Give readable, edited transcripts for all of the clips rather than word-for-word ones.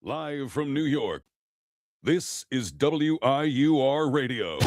Live from New York, this is WIUR Radio.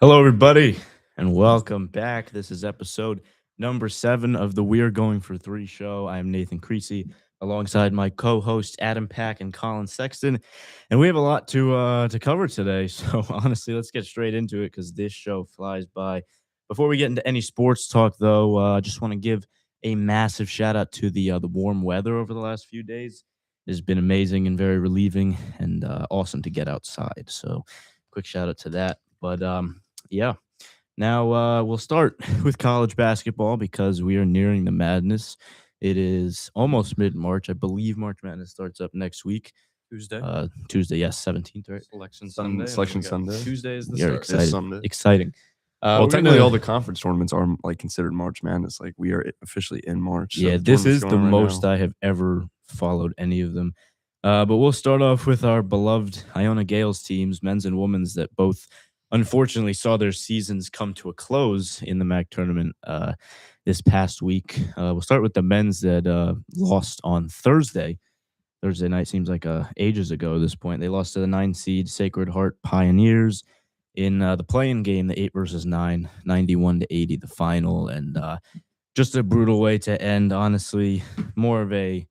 Hello, everybody, and welcome back. This is episode number 7 of the We're Going for 3 show. I am Nathan Creasy, alongside my co-hosts Adam Pack and Colin Sexton, and we have a lot to cover today. So honestly, let's get straight into it because this show flies by. Before we get into any sports talk, though, I just want to give a massive shout out to the warm weather over the last few days. It has been amazing and very relieving and awesome to get outside. So quick shout out to that. But yeah. Now we'll start with college basketball because we are nearing the madness. It is almost mid-March. I believe March Madness starts up next week. Tuesday, yes, 17th, right? Selection Sunday. Tuesday is the You're start. excited. Sunday. Exciting. Well, We're technically, gonna- all the conference tournaments are considered March Madness. Like we are officially in March. Yeah, this is the most I have ever followed any of them. But we'll start off with our beloved Iona Gales teams, men's and women's, that both unfortunately saw their seasons come to a close in the MAC tournament this past week. We'll start with the men's that lost on Thursday. Thursday night seems like ages ago at this point. They lost to the 9 seed Sacred Heart Pioneers in the play-in game, the 8 versus 9, 91-80, the final. And just a brutal way to end, honestly. More of a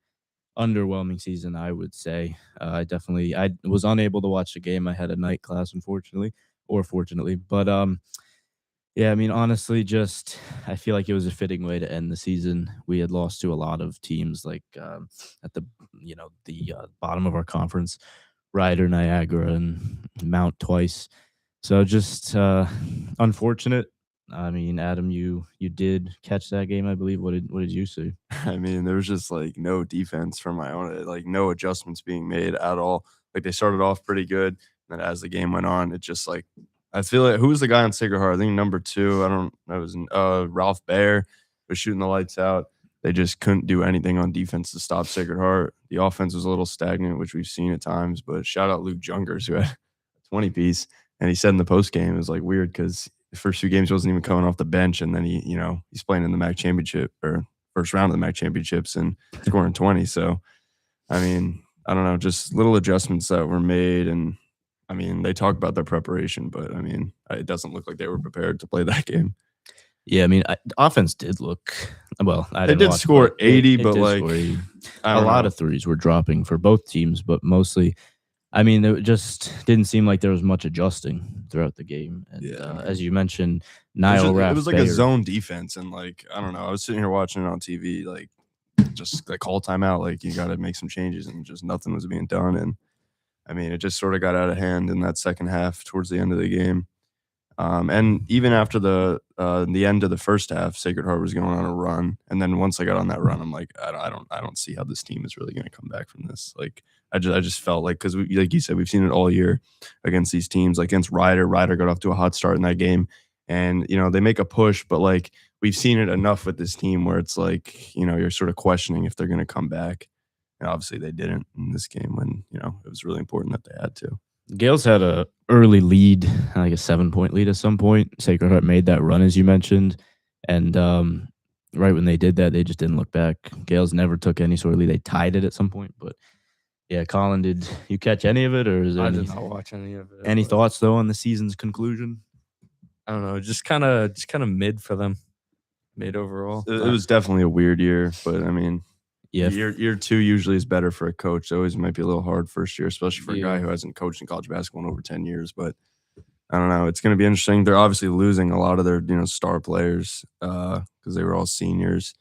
underwhelming season, I would say. I was unable to watch the game. I had a night class, unfortunately. Or fortunately, but yeah, I mean, honestly, just I feel like it was a fitting way to end the season. We had lost to a lot of teams, like at the bottom of our conference, Rider, Niagara, and Mount twice. So just unfortunate. I mean, Adam, you did catch that game, I believe. What did you see? I mean, there was just no defense from Iona, no adjustments being made at all. Like they started off pretty good. And as the game went on, it just I feel like who was the guy on Sacred Heart? I think number 2. I don't know. It was Ralph Baer was shooting the lights out. They just couldn't do anything on defense to stop Sacred Heart. The offense was a little stagnant, which we've seen at times. But shout out Luke Jungers, who had a 20-piece. And he said in the post game, it was weird because the first 2 games he wasn't even coming off the bench, and then he's playing in the MAC championship or first round of the MAC championships and scoring 20. So I mean, I don't know, just little adjustments that were made. And I mean, they talk about their preparation, but I mean, it doesn't look like they were prepared to play that game. Yeah, I mean, the offense did look well. They did score 80, but a lot of threes were dropping for both teams, but mostly, I mean, it just didn't seem like there was much adjusting throughout the game. And as you mentioned, Niall Raff, it was like a zone defense, and I don't know. I was sitting here watching it on TV, just call timeout, you got to make some changes, and just nothing was being done. And I mean, it just sort of got out of hand in that second half towards the end of the game. And even after the end of the first half, Sacred Heart was going on a run. And then once I got on that run, I'm like, I don't see how this team is really going to come back from this. I just felt because like you said, we've seen it all year against these teams, against Rider. Rider got off to a hot start in that game, and they make a push, but we've seen it enough with this team where it's you're sort of questioning if they're going to come back. And obviously they didn't in this game when, it was really important that they had to. Gales had a early lead, like a 7-point lead at some point. Sacred Heart made that run, as you mentioned. And right when they did that, they just didn't look back. Gales never took any sort of lead. They tied it at some point. But yeah, Colin, did you catch any of it? Or is there I did not watch any of it. Any thoughts, though, on the season's conclusion? I don't know. Just kind of mid for them. Mid overall. It was definitely a weird year, but I mean, yeah, year 2 usually is better for a coach. It always might be a little hard first year, especially for a guy who hasn't coached in college basketball in over 10 years. But I don't know. It's going to be interesting. They're obviously losing a lot of their star players because they were all seniors.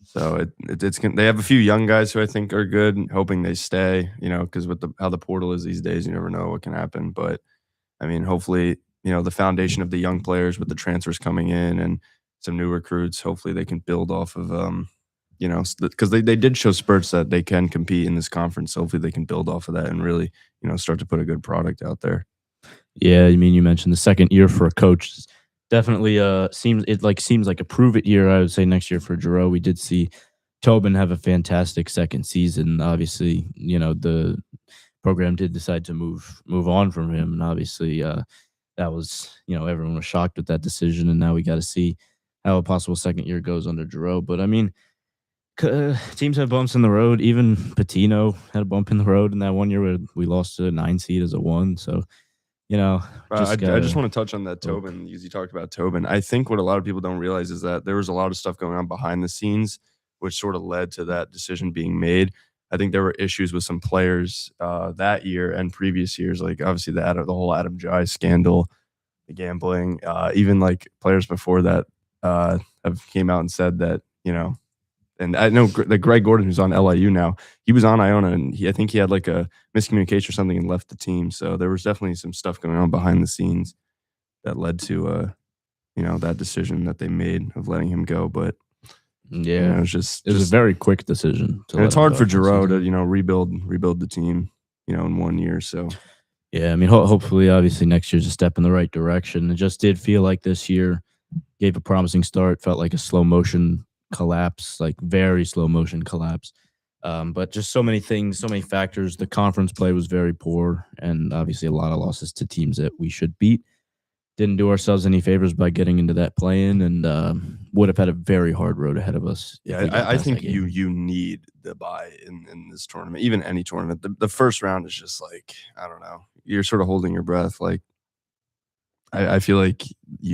So they have a few young guys who I think are good, hoping they stay. Because with how the portal is these days, you never know what can happen. But I mean, hopefully, the foundation of the young players with the transfers coming in and some new recruits, hopefully they can build off of because they did show spurts that they can compete in this conference. So hopefully they can build off of that and really, start to put a good product out there. Yeah, I mean, you mentioned the second year for a coach. Definitely seems like a prove it year. I would say next year for Giroux. We did see Tobin have a fantastic second season. Obviously, the program did decide to move on from him, and obviously that was, everyone was shocked with that decision, and now we got to see how a possible second year goes under Giroux. But I mean, teams have bumps in the road. Even Patino had a bump in the road in that one year where we lost to a 9 seed as a 1. So, I just want to touch on that Tobin, because you talked about Tobin. I think what a lot of people don't realize is that there was a lot of stuff going on behind the scenes, which sort of led to that decision being made. I think there were issues with some players that year and previous years, like obviously the whole Adam Jai scandal, the gambling, even like players before that have came out and said that, and I know that Greg Gordon, who's on LIU now, he was on Iona, and I think he had like a miscommunication or something and left the team. So there was definitely some stuff going on behind the scenes that led to, that decision that they made of letting him go. But yeah, it was a very quick decision. And it's hard for Giroux to, rebuild the team, in 1 year. So yeah, I mean, hopefully, obviously, next year's a step in the right direction. It just did feel like this year gave a promising start. Felt like a slow motion collapse, like very slow motion collapse. But just so many things, so many factors. The conference play was very poor, and obviously a lot of losses to teams that we should beat. Didn't do ourselves any favors by getting into that play-in, and would have had a very hard road ahead of us. Yeah, I think you need the bye in this tournament, even any tournament. The first round is just like, I don't know, you're sort of holding your breath. Like, I feel like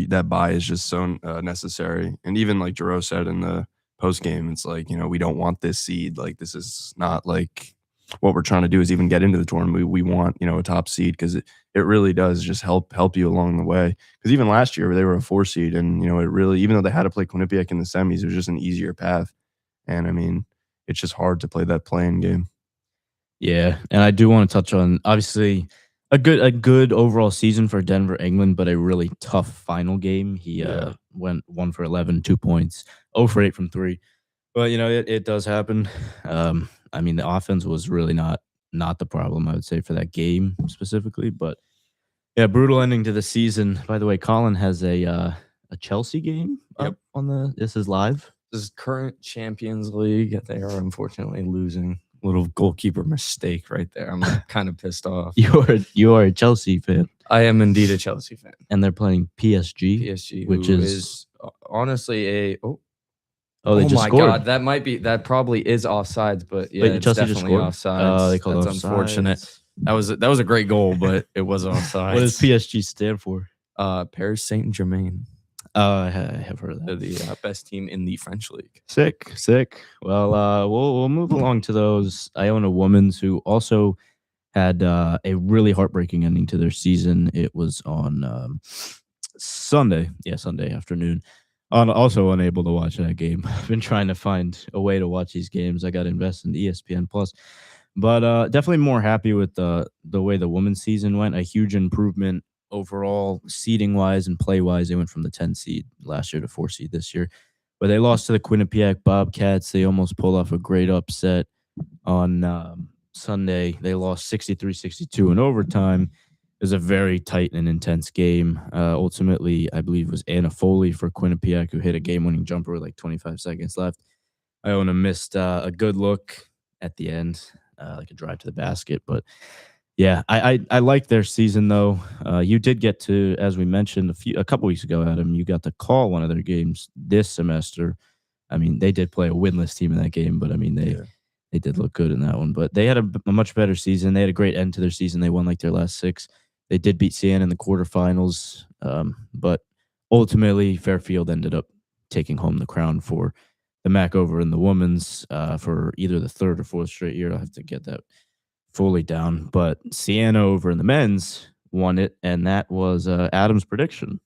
that bye is just so necessary. And even like Giroux said in the post game, it's like, we don't want this seed. Like, this is not like what we're trying to do is even get into the tournament. We want, a top seed, because it really does just help you along the way. Because even last year they were a 4 seed, and it really, even though they had to play Quinnipiac in the semis, it was just an easier path. And I mean, it's just hard to play that play-in game. Yeah, and I do want to touch on, obviously, a good overall season for Denver England, but a really tough final game. He went 1 for 11, 2 points, 0 for 8 from 3. But it does happen. I mean, the offense was really not the problem, I would say, for that game specifically. But yeah, brutal ending to the season. By the way, Colin has a Chelsea game up on this is live. This is current Champions League. They are unfortunately losing. Little goalkeeper mistake right there. I'm kind of pissed off. You are a Chelsea fan. I am indeed a Chelsea fan. And they're playing PSG, which is honestly oh my scored. God, that probably is offsides, but yeah, it's Chelsea definitely offsides. They call That's it unfortunate. That was a great goal, but it was offsides. What does PSG stand for? Paris Saint-Germain. I have heard of that. They're the best team in the French league. Sick. Well, we'll move along to those Iona Women's, who also had a really heartbreaking ending to their season. It was on Sunday afternoon. Also unable to watch that game. I've been trying to find a way to watch these games. I got to invest in ESPN Plus, but definitely more happy with the way the women's season went. A huge improvement overall, seeding wise and play wise. They went from the 10 seed last year to 4 seed this year, but they lost to the Quinnipiac Bobcats. They almost pulled off a great upset on Sunday. They lost 63-62 in overtime. It was a very tight and intense game. Ultimately, I believe it was Anna Foley for Quinnipiac who hit a game-winning jumper with like 25 seconds left. Iona missed a good look at the end, like a drive to the basket, but yeah, I like their season though. You did get to, as we mentioned a couple weeks ago, Adam, you got to call one of their games this semester. I mean, they did play a winless team in that game, but I mean, they did look good in that one. But they had a much better season. They had a great end to their season. They won like their last 6. They did beat Siena in the quarterfinals, but ultimately Fairfield ended up taking home the crown for the MAC over in the women's for either the 3rd or 4th straight year. I'll have to get that fully down, but Siena over in the men's won it, and that was Adam's prediction.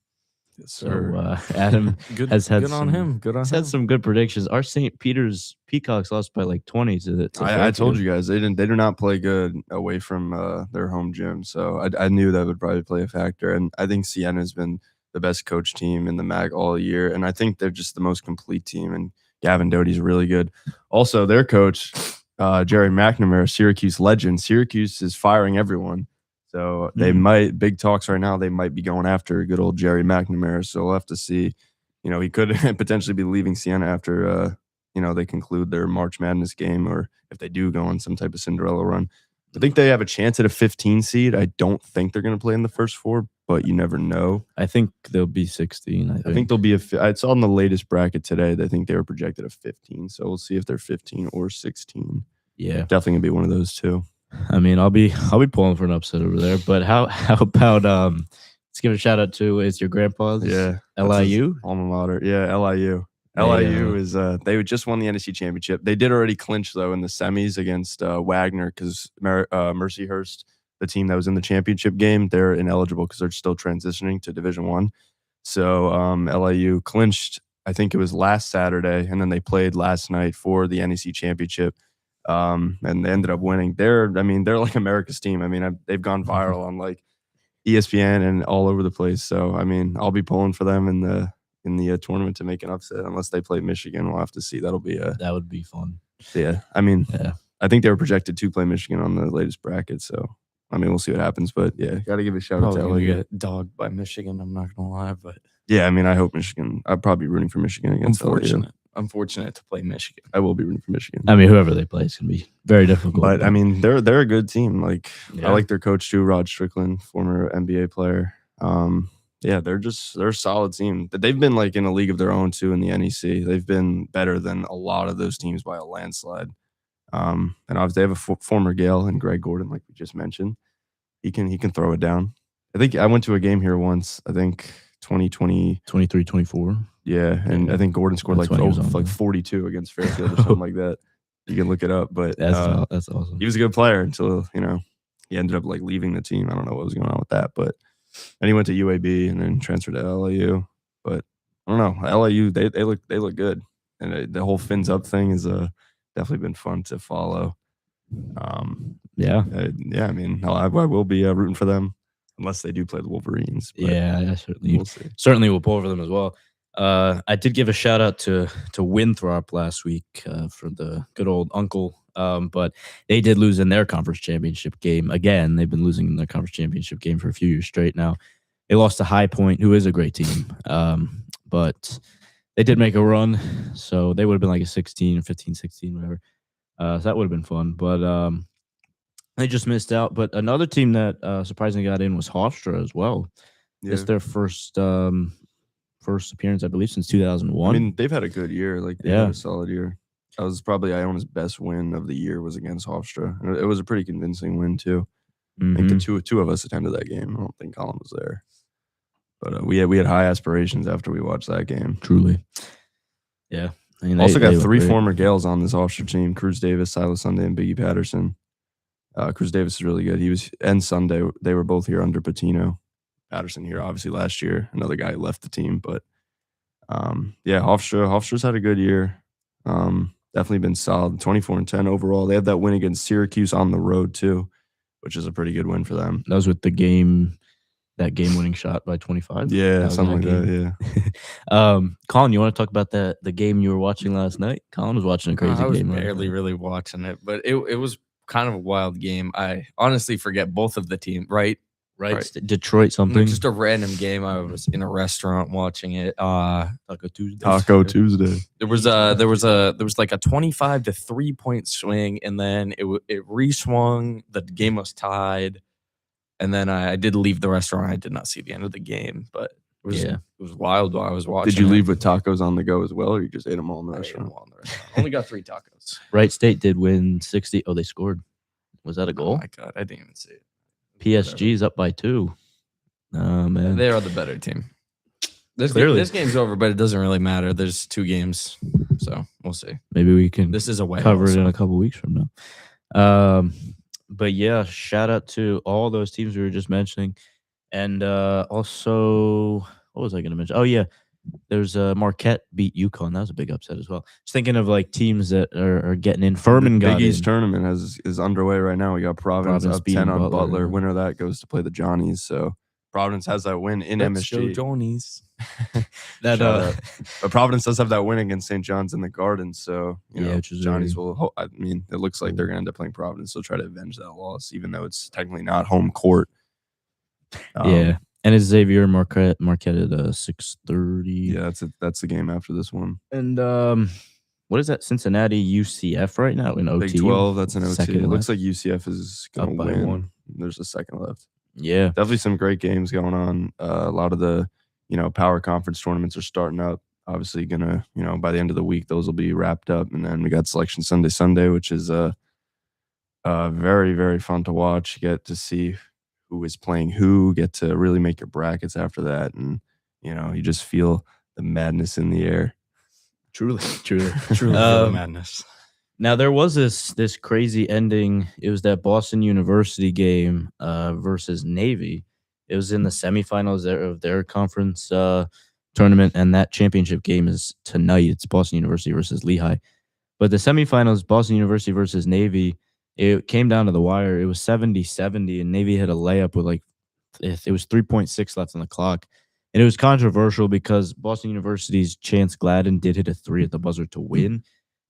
Yes, sir. So Adam has had good on him. Good on him. Had some good predictions. Our St. Peter's Peacocks lost by like 20 to I told you guys they do not play good away from their home gym, so I knew that would probably play a factor. And I think Siena has been the best coach team in the MAC all year, and I think they're just the most complete team. And Gavin Doty's really good. Also, their coach, Jerry McNamara, Syracuse legend. Syracuse is firing everyone. So they might, big talks right now, they might be going after good old Jerry McNamara. So we'll have to see. He could potentially be leaving Siena after, they conclude their March Madness game, or if they do go on some type of Cinderella run. I think they have a chance at a 15 seed. I don't think they're going to play in the first four, but you never know. I think they'll be 16. I think they'll be I saw in the latest bracket today, they think they were projected a 15. So we'll see if they're 15 or 16. Yeah. Definitely going to be one of those two. I mean, I'll be pulling for an upset over there. But how about let's give a shout out to is your grandpa's LIU alma mater. Yeah, LIU. LIU is they just won the NEC championship. They did already clinch though in the semis against Wagner because Mercyhurst, the team that was in the championship game, they're ineligible because they're still transitioning to Division I. So LIU clinched. I think it was last Saturday, and then they played last night for the NEC championship. And they ended up winning. They're like America's team. I mean, they've gone viral on like ESPN and all over the place. So I mean, I'll be pulling for them in the tournament to make an upset. Unless they play Michigan, we'll have to see. That would be fun. Yeah, I mean, I think they were projected to play Michigan on the latest bracket. So I mean, we'll see what happens. But yeah, got to give a shout out to LIU. Get dogged by Michigan. I'm not gonna lie, but yeah, I mean, I hope Michigan. I'd probably be rooting for Michigan against LIU. Unfortunate to play Michigan. I will be rooting for Michigan. I mean, whoever they play is going to be very difficult. But I mean, they're a good team. Like I like their coach too, Rod Strickland, former NBA player. Yeah, they're a solid team. They've been like in a league of their own too in the NEC. They've been better than a lot of those teams by a landslide. And obviously they have a former Gale and Greg Gordon, like we just mentioned. He can throw it down. I think I went to a game here once. I think 2020, 23, 24. Yeah, and I think Gordon scored like 42 against Fairfield or something like that. You can look it up, but that's awesome. He was a good player until he ended up like leaving the team. I don't know what was going on with that, but then he went to UAB and then transferred to LIU. But I don't know, LIU they look good, and the whole fins up thing is definitely been fun to follow. Yeah. I mean, I will be rooting for them unless they do play the Wolverines. But yeah, certainly will pull for them as well. I did give a shout out to Winthrop last week for the good old uncle, but they did lose in their conference championship game again. They've been losing in their conference championship game for a few years straight now. They lost to High Point, who is a great team, but they did make a run, so they would have been like a 16, 15, 16, whatever. So that would have been fun, but they just missed out. But another team that surprisingly got in was Hofstra as well. Yeah. It's their first appearance, I believe, since 2001. I mean, they've had a good year. Like, they had a solid year. That was probably Iona's best win of the year was against Hofstra. And it was a pretty convincing win, too. I think the two of us attended that game. I don't think Colin was there. But we had high aspirations after we watched that game. Truly. Yeah. I mean, also got three former Gales on this Hofstra team. Cruz Davis, Silas Sunday, and Biggie Patterson. Cruz Davis is really good. And Sunday, they were both here under Patino. Patterson here, obviously, last year. Another guy left the team. But, Hofstra's had a good year. Definitely been solid. 24-10 overall. They had that win against Syracuse on the road, too, which is a pretty good win for them. That was with that game-winning shot by 25? Yeah, something like that, yeah. Colin, you want to talk about the game you were watching last night? Colin was watching a crazy game. I was barely really watching it, but it was kind of a wild game. I honestly forget both of the team, right? Detroit something. Just a random game. I was in a restaurant watching it. Taco Tuesday. There was like a 25 to 3 point swing, and then it re-swung. The game was tied, and then I did leave the restaurant. I did not see the end of the game, but it was wild while I was watching. Did you leave with tacos on the go as well, or you just ate them all in the restaurant? Only got 3 tacos. Wright State did win 60. Oh, they scored. Was that a goal? Oh my God, I didn't even see it. PSG's up by 2. Oh, man. They are the better team. This game's over, but it doesn't really matter. There's 2 games, so we'll see. Maybe we can This is a way cover it in a couple weeks from now. But yeah, shout out to all those teams we were just mentioning. And also, what was I going to mention? Oh, yeah. There's Marquette beat UConn. That was a big upset as well. Just thinking of like teams that are getting in. Furman got in. Big East tournament is underway right now. We got Providence up 10 on Butler. Winner of that goes to play the Johnnies. So Providence has that win in MSG. Johnnies. That Shout out. But Providence does have that win against St. John's in the Garden, so which is Johnny's very will. I mean, it looks like they're going to end up playing Providence. They'll try to avenge that loss, even though it's technically not home court. yeah. And it's Xavier Marquette at 6:30. Yeah, that's the game after this one. And what is that? Cincinnati UCF right now in OT. Big 12. That's an OT. Second It looks left. like UCF is going Up to by win. 1. There's a second left. Yeah. Definitely some great games going on. A lot of the power conference tournaments are starting up. Obviously, gonna by the end of the week those will be wrapped up, and then we got Selection Sunday, which is very, very fun to watch. You get to see who is playing who. Get to really make your brackets after that, and you just feel the madness in the air. Truly. Truly feel the madness. Now there was this crazy ending. It was that Boston University game versus Navy. It was in the semifinals of their conference tournament, and that championship game is tonight. It's Boston University versus Lehigh. But the semifinals, Boston University versus Navy, it came down to the wire. It was 70-70, and Navy had a layup with it was 3.6 left on the clock. And it was controversial because Boston University's Chance Gladden did hit a 3 at the buzzer to win,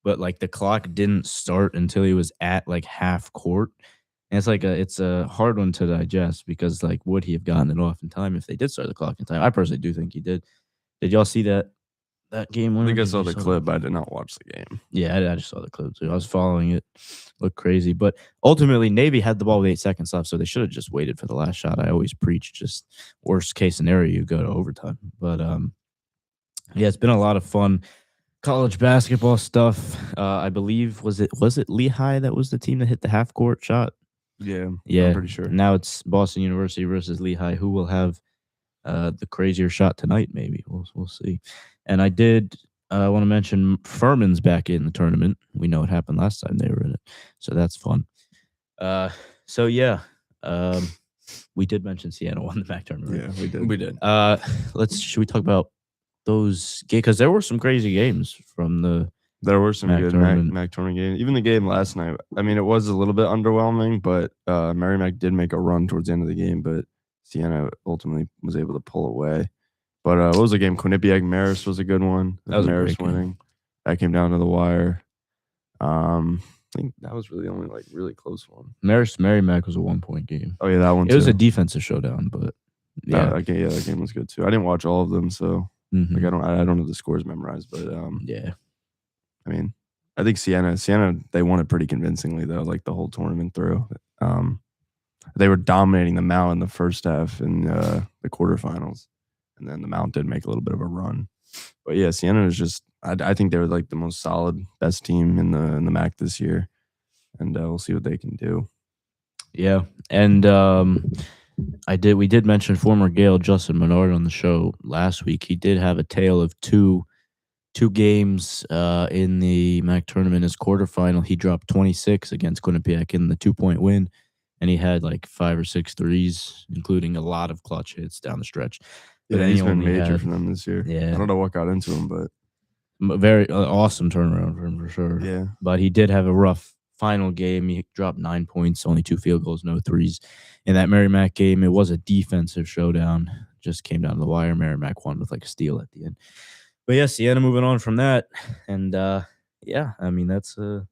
but the clock didn't start until he was at half court. And it's a hard one to digest because would he have gotten it off in time if they did start the clock in time? I personally do think he did. Did y'all see that game? I think I saw the clip, but I did not watch the game. Yeah, I just saw the clip too. I was following it. Looked crazy, but ultimately Navy had the ball with 8 seconds left, so they should have just waited for the last shot. I always preach just worst case scenario, you go to overtime. But yeah, it's been a lot of fun. College basketball stuff. I believe was it Lehigh that was the team that hit the half court shot? Yeah, Yeah, I'm pretty sure. Now it's Boston University versus Lehigh. Who will have the crazier shot tonight? Maybe we'll see. And I did want to mention Furman's back in the tournament. We know what happened last time they were in it, so that's fun. So yeah, we did mention Siena won the MAC tournament. Right? Yeah, we did. We did. Should we talk about those games? Because there were some crazy games from the. There were some MAC good tournament. MAC tournament games. Even the game last night. I mean, it was a little bit underwhelming, but Merrimack did make a run towards the end of the game, but Siena ultimately was able to pull away. But what was the game? Quinnipiac Marist was a good one. That was a Marist great game. winning. That came down to the wire. I think that was really the only really close one. Merrimack was a 1-point game. Oh yeah, that one. It was too. a defensive showdown, but yeah, that game was good too. I didn't watch all of them, so mhm. I don't have the scores memorized, but Yeah. I mean, I think Siena, they won it pretty convincingly though, the whole tournament through. They were dominating the Mount in the first half in the quarterfinals, and then the Mount did make a little bit of a run. But yeah, Siena is just I think they were the most solid, best team in the MAC this year, and we'll see what they can do. Yeah, and we did mention former Gale Justin Menard on the show last week. He did have a tale of two games in the MAC tournament. His quarterfinal, he dropped 26 against Quinnipiac in the 2-point win, and he had 5 or 6 threes, including a lot of clutch hits down the stretch. But Yeah, then he's he been only major had- for them this year. Yeah. I don't know what got into him, but Very awesome turnaround for him for sure. yeah. But he did have a rough final game. He dropped 9 points, only 2 field goals, no threes. In that Merrimack game, it was a defensive showdown. Just came down to the wire. Merrimack won with a steal at the end. But yeah, Siena moving on from that. And yeah, I mean, that's a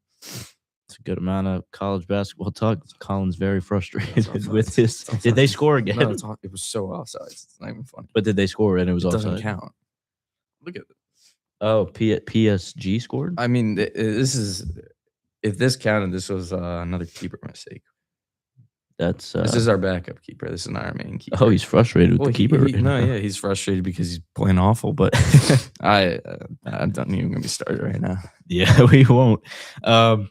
good amount of college basketball talk. Colin's very frustrated with this. Did they score again? No, it was so offside. It's not even funny. But did they score and it was It doesn't offside? count. Look at it. Oh, PSG scored? I mean, this is if this counted, this was another keeper mistake. That's This is our backup keeper. This is not our main keeper. oh, he's frustrated with Well, the keeper. he's frustrated because he's playing awful. But I don't even gonna be started right now. Yeah, we won't. But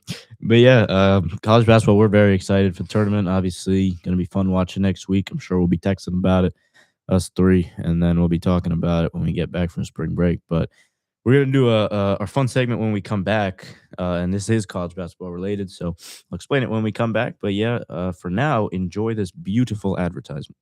yeah, college basketball, we're very excited for the tournament. Obviously, going to be fun watching next week. I'm sure we'll be texting about it, us three, and then we'll be talking about it when we get back from spring break. But we're going to do our fun segment when we come back, and this is college basketball related, so I'll explain it when we come back. But yeah, for now, enjoy this beautiful advertisement.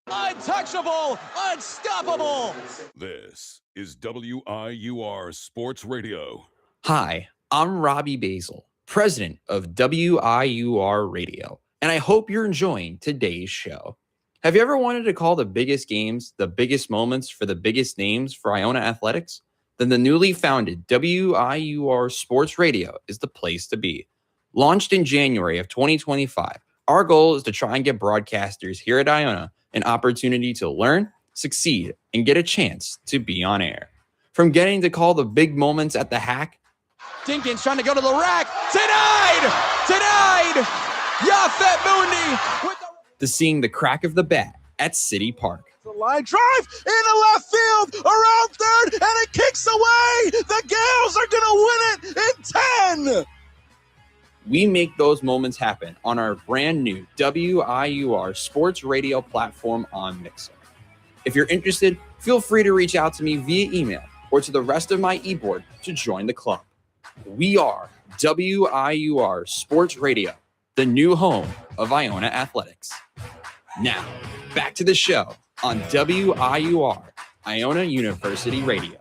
Untouchable, unstoppable. This is WIUR Sports Radio. Hi, I'm Robbie Basil, president of WIUR Radio, and I hope you're enjoying today's show. Have you ever wanted to call the biggest games, the biggest moments for the biggest names for Iona Athletics? Then the newly founded WIUR Sports Radio is the place to be. Launched in January of 2025, our goal is to try and get broadcasters here at Iona an opportunity to learn, succeed, and get a chance to be on air. From getting to call the big moments at the hack. Dinkins trying to go to the rack. Denied! Yafet Mundi with To seeing the crack of the bat at City Park. the line drive into left field, around third, and it kicks away. The Gales are going to win it in 10. We make those moments happen on our brand new WIUR Sports Radio platform on Mixer. If you're interested, feel free to reach out to me via email or to the rest of my e-board to join the club. We are WIUR Sports Radio, the new home of Iona Athletics. Now, back to the show on WIUR, Iona University Radio.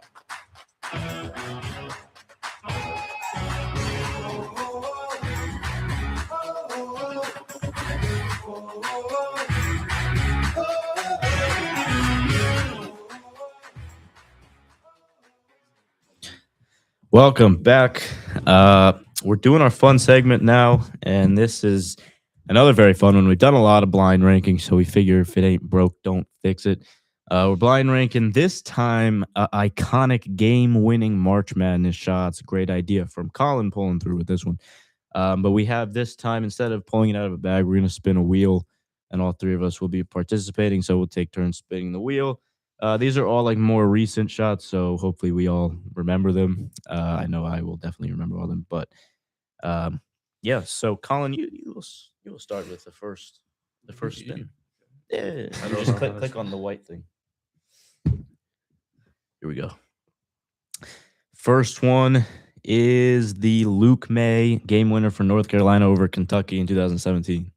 Welcome back. We're doing our fun segment now, and this is another very fun one. We've done a lot of blind ranking, so we figure if it ain't broke, don't fix it. We're blind ranking this time iconic game-winning March Madness shots. Great idea from Colin pulling through with this one. But we have this time, instead of pulling it out of a bag, we're going to spin a wheel, and all three of us will be participating, so we'll take turns spinning the wheel. These are all like more recent shots, so hopefully we all remember them. I know I will definitely remember all of them, but yeah. So Colin, you will start with the first spin. Yeah, you just click on the white thing. Here we go. First one is the Luke May game winner for North Carolina over Kentucky in 2017.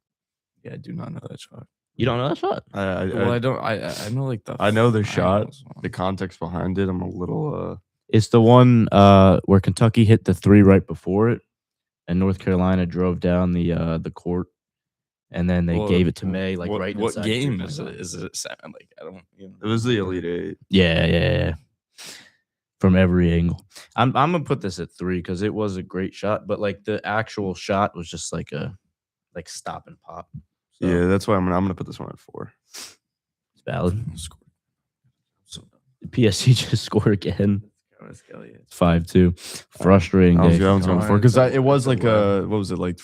Yeah, I do not know that shot. You don't know that shot? Well, I don't. I know like the. I know the shot. finals one. The context behind it, I'm a little. It's the one where Kentucky hit the three right before it, and North Carolina drove down the court, and then they Well, gave it to May like right. What inside game 3 is point it? Is it sound like I don't. You know. It was the Elite Eight. Yeah. From every angle. I'm gonna put this at 3 because it was a great shot, but like the actual shot was just like a stop and pop. So Yeah, that's why I'm gonna put this one at 4. it's valid. The PSG just scored again. It's 5-2. Frustrating I was day. going Come on, for because it's it was like well. a what was it like?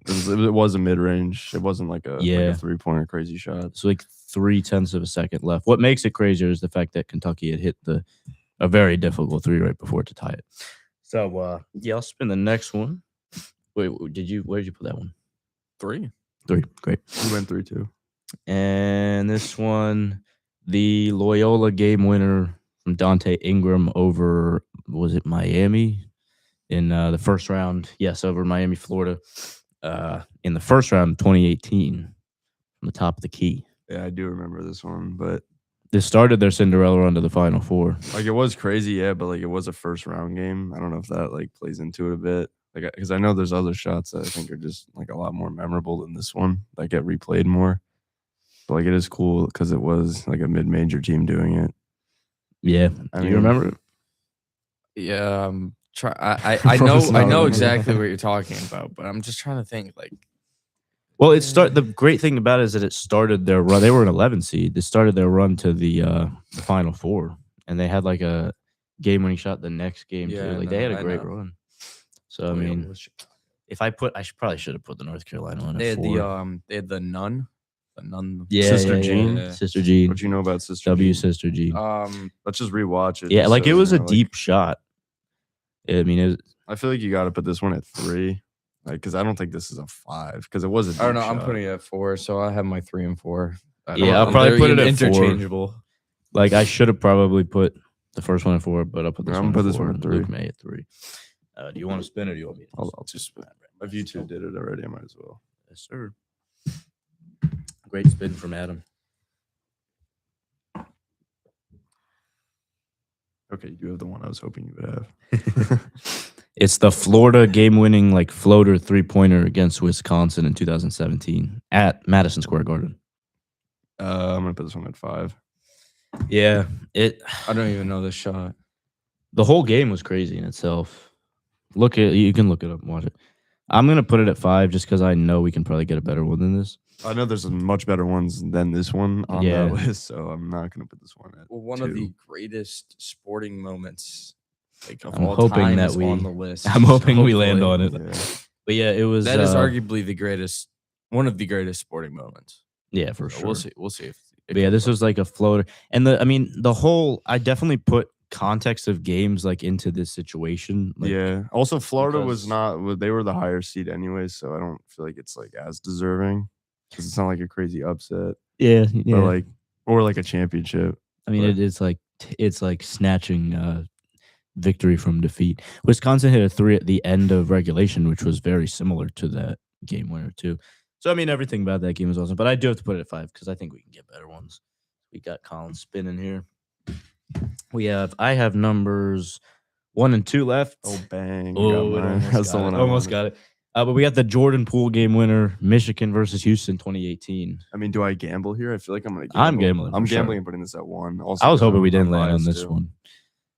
It was a mid range. It wasn't like a Yeah. 3-pointer crazy shot. It's like 0.3 of a second left. What makes it crazier is the fact that Kentucky had hit a very difficult 3 right before to tie it. So yeah, I'll spin the next one. Wait, where did you put that one? 3. 3. Great. We went 3-2. And this one, the Loyola game winner from Dante Ingram over, was it Miami in the first round? Yes, over Miami, Florida. In the first round, 2018, from the top of the key. Yeah, I do remember this one, but This started their Cinderella run to the Final Four. like it was crazy, yeah. But like it was a first round game. I don't know if that like plays into it a bit. Like because I know there's other shots that I think are just like a lot more memorable than this one that get replayed more. But like it is cool because it was like a mid-major team doing it. Yeah. I Do you mean- remember it? Yeah, I know Ross Nolan. exactly what you're talking about, but I'm just trying to think like Well, the great thing about it is that it started their run. They were an 11 seed. They started their run to the Final Four, and they had like a game-winning shot the next game Yeah, too. Like they had a I great know. run. So I mean, if I probably should have put the North Carolina one. they At had 4. they had the nun. Sister Jean? Sister Jean, What you know about Sister W Jean? Sister Jean. Let's just rewatch it. Yeah, just like so it was you a know, like, deep shot. I mean, I feel like you got to put this one at 3, like because I don't think this is a 5 because it was a. I don't deep know. I'm shot. putting it at 4, so I have my 3 and 4. Yeah, I'll probably put it at 4. interchangeable. like I should have probably put the first one at 4, but I'll put this I'm one. gonna put at this 4, one at and 3. Luke May at 3. Do you want to spin or do you want me? To I'll just. If you two did it already, I might as well. Yes, sir. Great spin from Adam. Okay, you do have the one I was hoping you would have. It's the Florida game-winning like floater 3-pointer against Wisconsin in 2017 at Madison Square Garden. I'm gonna put this one at 5. Yeah, I don't even know this shot. the whole game was crazy in itself. You can look it up and watch it. I'm gonna put it at 5 just because I know we can probably get a better one than this. I know there's much better ones than this one on Yeah. that list, so I'm not gonna put this one at. Well, one 2. of the greatest sporting moments like, of I'm all hoping time that is we- on the list. I'm hoping we land Hopefully. on it. Yeah. But yeah, it was. That is arguably one of the greatest sporting moments. yeah, for So sure. We'll see. We'll see if. But yeah, this was like a floater, and the whole. I definitely put context of games like into this situation. Like, Yeah. Also, Florida was because- not. They were the higher seed anyway, so I don't feel like it's like as deserving because it's not like a crazy upset, yeah. or like a championship. I mean, but- it's like snatching victory from defeat. Wisconsin hit a 3 at the end of regulation, which was very similar to that game winner too. So I mean, everything about that game was awesome. But I do have to put it at 5 because I think we can get better ones. We got Colin spinning here. I have numbers 1 and 2 left. Oh bang! Oh, it almost got it. But we got the Jordan Poole game winner, Michigan versus Houston 2018. I mean, do I gamble here? I feel like I'm gonna. Gamble. I'm gambling, I'm for sure. gambling and putting this at 1. Also, I was hoping we I'm didn't land on biased this too. one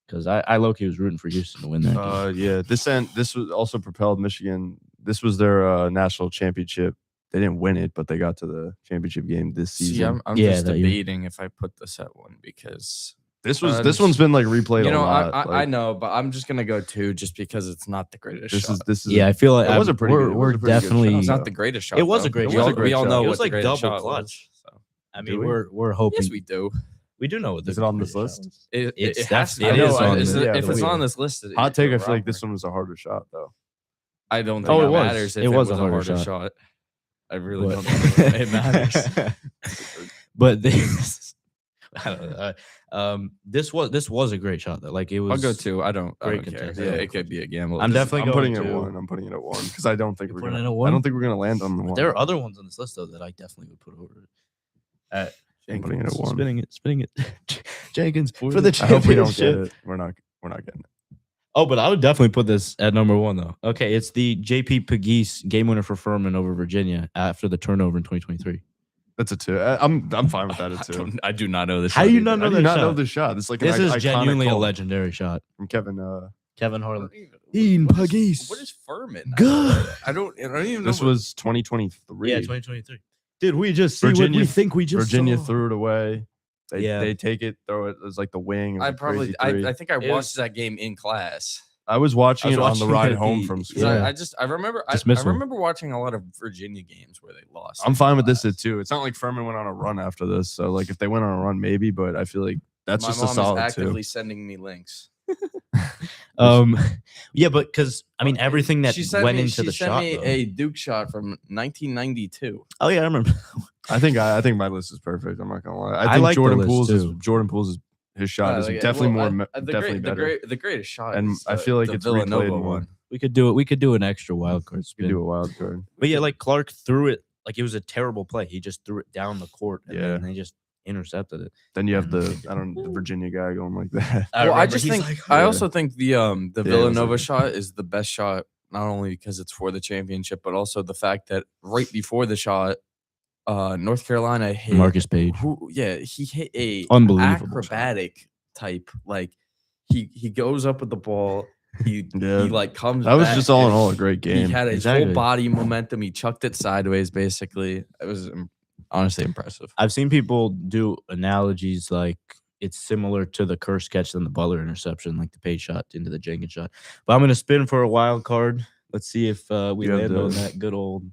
because I low-key was rooting for Houston to win that game. Yeah, this was also propelled Michigan. This was their national championship. They didn't win it, but they got to the championship game this season. See, I'm Yeah, just that year. debating if I put this at 1 because this this one's been like replayed you know a lot. I like, know, but I'm just gonna go 2 just because it's not the greatest this shot. is Yeah, I feel like it was a pretty good- it was we're a pretty good definitely. shot. It's not the greatest shot. It was though. a great We shot. all- It was a We all great know shot. It what was the like greatest double shot clutch. was, so. I Do mean, we? we're hoping Yes, we do. we do know what Is it on this list? It It's has to. def- I it know, is on it's- the- if the it's on wheel. this list, Hot take. I you're feel like wrong. this one was a harder shot though. I don't Oh, think it it was. matters if It was a harder harder shot. shot. I really What? don't think it matters. But this, I don't know. This was a great shot though. Like it was. I'll go 2. I don't great care. contest. Yeah, Yeah, it could be a gamble. I'm This is- definitely I'm putting going it at to- 1. I'm putting it at 1 because I don't think You're we're putting gonna. it at I 1? don't think we're gonna land on the 1. There are other ones on this list though that I definitely would put over it. I'm putting it at 1. Spinning it. Jenkins For for the I hope we don't get championship. it. We're not getting it. Oh, but I would definitely put this at number 1 though. Okay, it's the JP Pegues game winner for Furman over Virginia after the turnover in 2023. That's a 2. I'm fine with that at 2. I do not know this. How shot do you either. not know I do that not shot? know this shot. This is like This an is iconic genuinely a call legendary shot. from Kevin. Kevin Harlan. Ian What is- Pegues. What is Furman? Good. I don't even know. This was 2023. Yeah, 2023. Did we just see Virginia- what we think we just Virginia saw? threw it away. Yeah. They take it, throw it. It was like the wing. It was I a probably. crazy three. I think I It watched was- that game in class. I was watching I was it on the watching ride it at home the- from 'Cause school. Yeah. I remember. I Dismissal. remember watching a lot of Virginia games where they lost. I'm in fine with this class. at 2. It's not like Furman went on a run after this. So like if they went on a run, maybe. But I feel like that's My just mom a solid is 2. actively sending me links. Yeah, but because I mean everything that She sent went me, into she the sent shot. me though. a Duke shot from 1992. Oh yeah, I remember. I think my list is perfect. I'm not gonna lie. I I think like the Jordan list, Poole's too. his shot is Like, definitely well, more definitely better. The greatest shot. And is I feel like the it's replayed Villanova more. one. We could do it. We could do an extra wild card You spin. do a wild card. But yeah, like Clark threw it like it was a terrible play. He just threw it down the court and Yeah. then they just intercepted it. Then you have the Virginia guy going like that. Well, I remember just he's think like, I yeah. also think the it was Villanova like- shot is the best shot, not only because it's for the championship, but also the fact that right before the shot, North Carolina hit Marcus Page. he hit a Unbelievable shot. acrobatic type. Like he goes up with the ball. He Yeah. like comes. That was back just all in and all a great game. He had a Exactly. full body momentum. He chucked it sideways. Basically, it was honestly impressive. I've seen people do analogies like it's similar to the Kerr catch than the Butler interception, like the Page shot into the Jenkins shot. But I'm gonna spin for a wild card. Let's see if we You have land on the- that good old.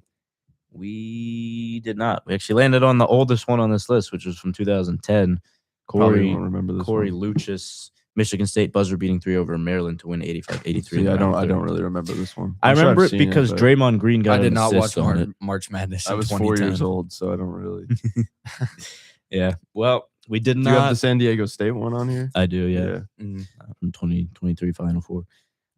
We did not. We actually landed on the oldest one on this list, which was from 2010. Probably Corey won't remember this Corey one. Lucius, Michigan State buzzer beating 3 over Maryland to win 85-83. See, in the I round don't 30. really remember this one. I I'm sure I've remember it seen because but Draymond Green got I did an not watch assist on it. March Madness. I in was 4 2010. years old, so I don't really. Yeah. Well, we did Do you have not. the San Diego State one on here? I do. Yeah. Mm. From 2023 Final Four.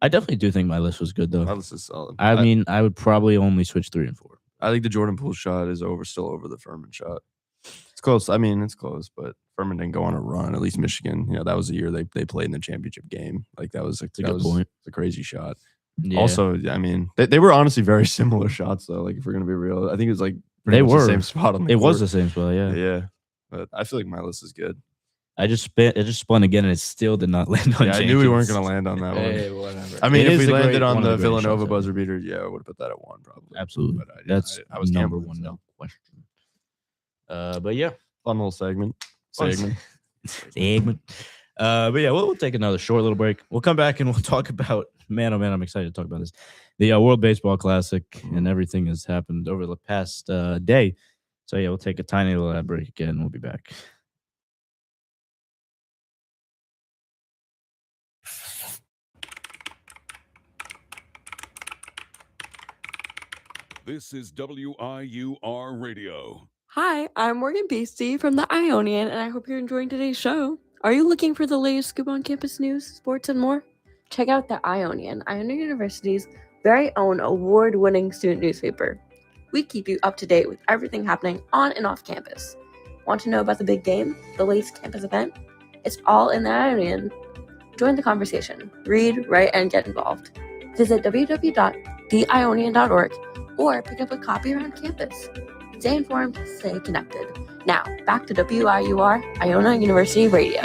I definitely do think my list was good though. My list is solid. I mean, I would probably only switch 3 and 4. I think the Jordan Poole shot is still over the Furman shot. It's close. I mean, it's close, but Furman didn't go on a run. At least Michigan, that was the year they played in the championship game. Like that was a good point. a crazy shot. Yeah. Also, I mean, they were honestly very similar shots though. Like if we're gonna be real, I think it was like pretty They much were. the same spot on the it was court. the same spot. Yeah. Yeah. But I feel like my list is good. I just spun again, and it still did not land on. Yeah, I knew we weren't Jenkins. going to land on that Hey, one. whatever. I mean, It if is we a landed great- on one of the the greatest Villanova shots ever. buzzer beater, yeah, I would have put that at 1 probably. Absolutely, But I didn't. that's I was number gambling, one, so. no question. But yeah, Fun little segment. But yeah, we'll take another short little break. We'll come back and we'll talk about man, oh man, I'm excited to talk about this. The World Baseball Classic and everything has happened over the past day. So yeah, we'll take a tiny little ad break again. We'll be back. This is WIUR Radio. Hi, I'm Morgan Beastie from the Ionian, and I hope you're enjoying today's show. Are you looking for the latest scoop on campus news, sports, and more? Check out the Ionian, Iona University's very own award-winning student newspaper. We keep you up to date with everything happening on and off campus. Want to know about the big game, the latest campus event? It's all in the Ionian. Join the conversation. Read, write, and get involved. Visit www.theionian.org or pick up a copy around campus. Stay informed, stay connected. Now, back to WIUR, Iona University Radio.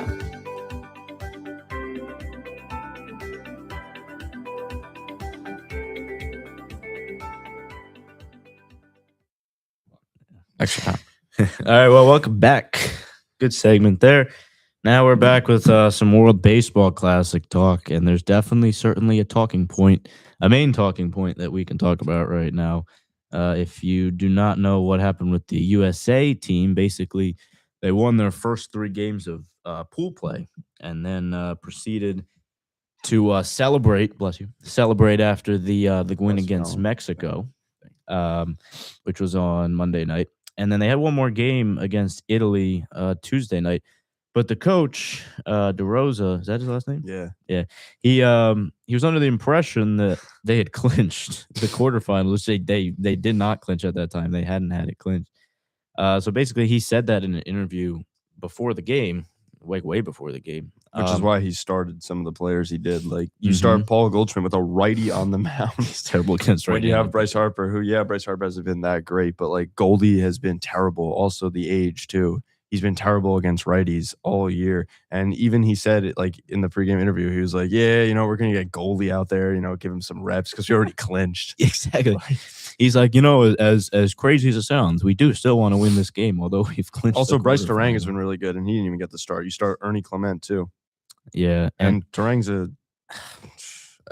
Extra time. All right, well, welcome back. Good segment there. Now we're back with some World Baseball Classic talk, and there's certainly a talking point, a main talking point that we can talk about right now. If you do not know what happened with the USA team, basically they won their first 3 games of pool play and then proceeded to celebrate after the win Bless you, against Colin. Mexico, which was on Monday night. And then they had one more game against Italy Tuesday night. But the coach, DeRosa, is that his last name? Yeah. He was under the impression that they had clinched the quarterfinals, which they did not clinch at that time. They hadn't had it clinched. So basically, he said that in an interview before the game, way before the game. Which is why he started some of the players he did. Like, you start Paul Goldschmidt with a righty on the mound. He's terrible against When right you now. have Bryce Harper, Bryce Harper hasn't been that great, but like Goldie has been terrible. Also, the age too. He's been terrible against righties all year. And even he said it like in the pregame interview, he was like, yeah, we're going to get Goldie out there, give him some reps because we already clinched. Exactly. He's like, as crazy as it sounds, we do still want to win this game, although we've clinched. Also, the Bryce Terang has quarterfinal. been really good, and he didn't even get the start. You start Ernie Clement too. Yeah. And Terang's it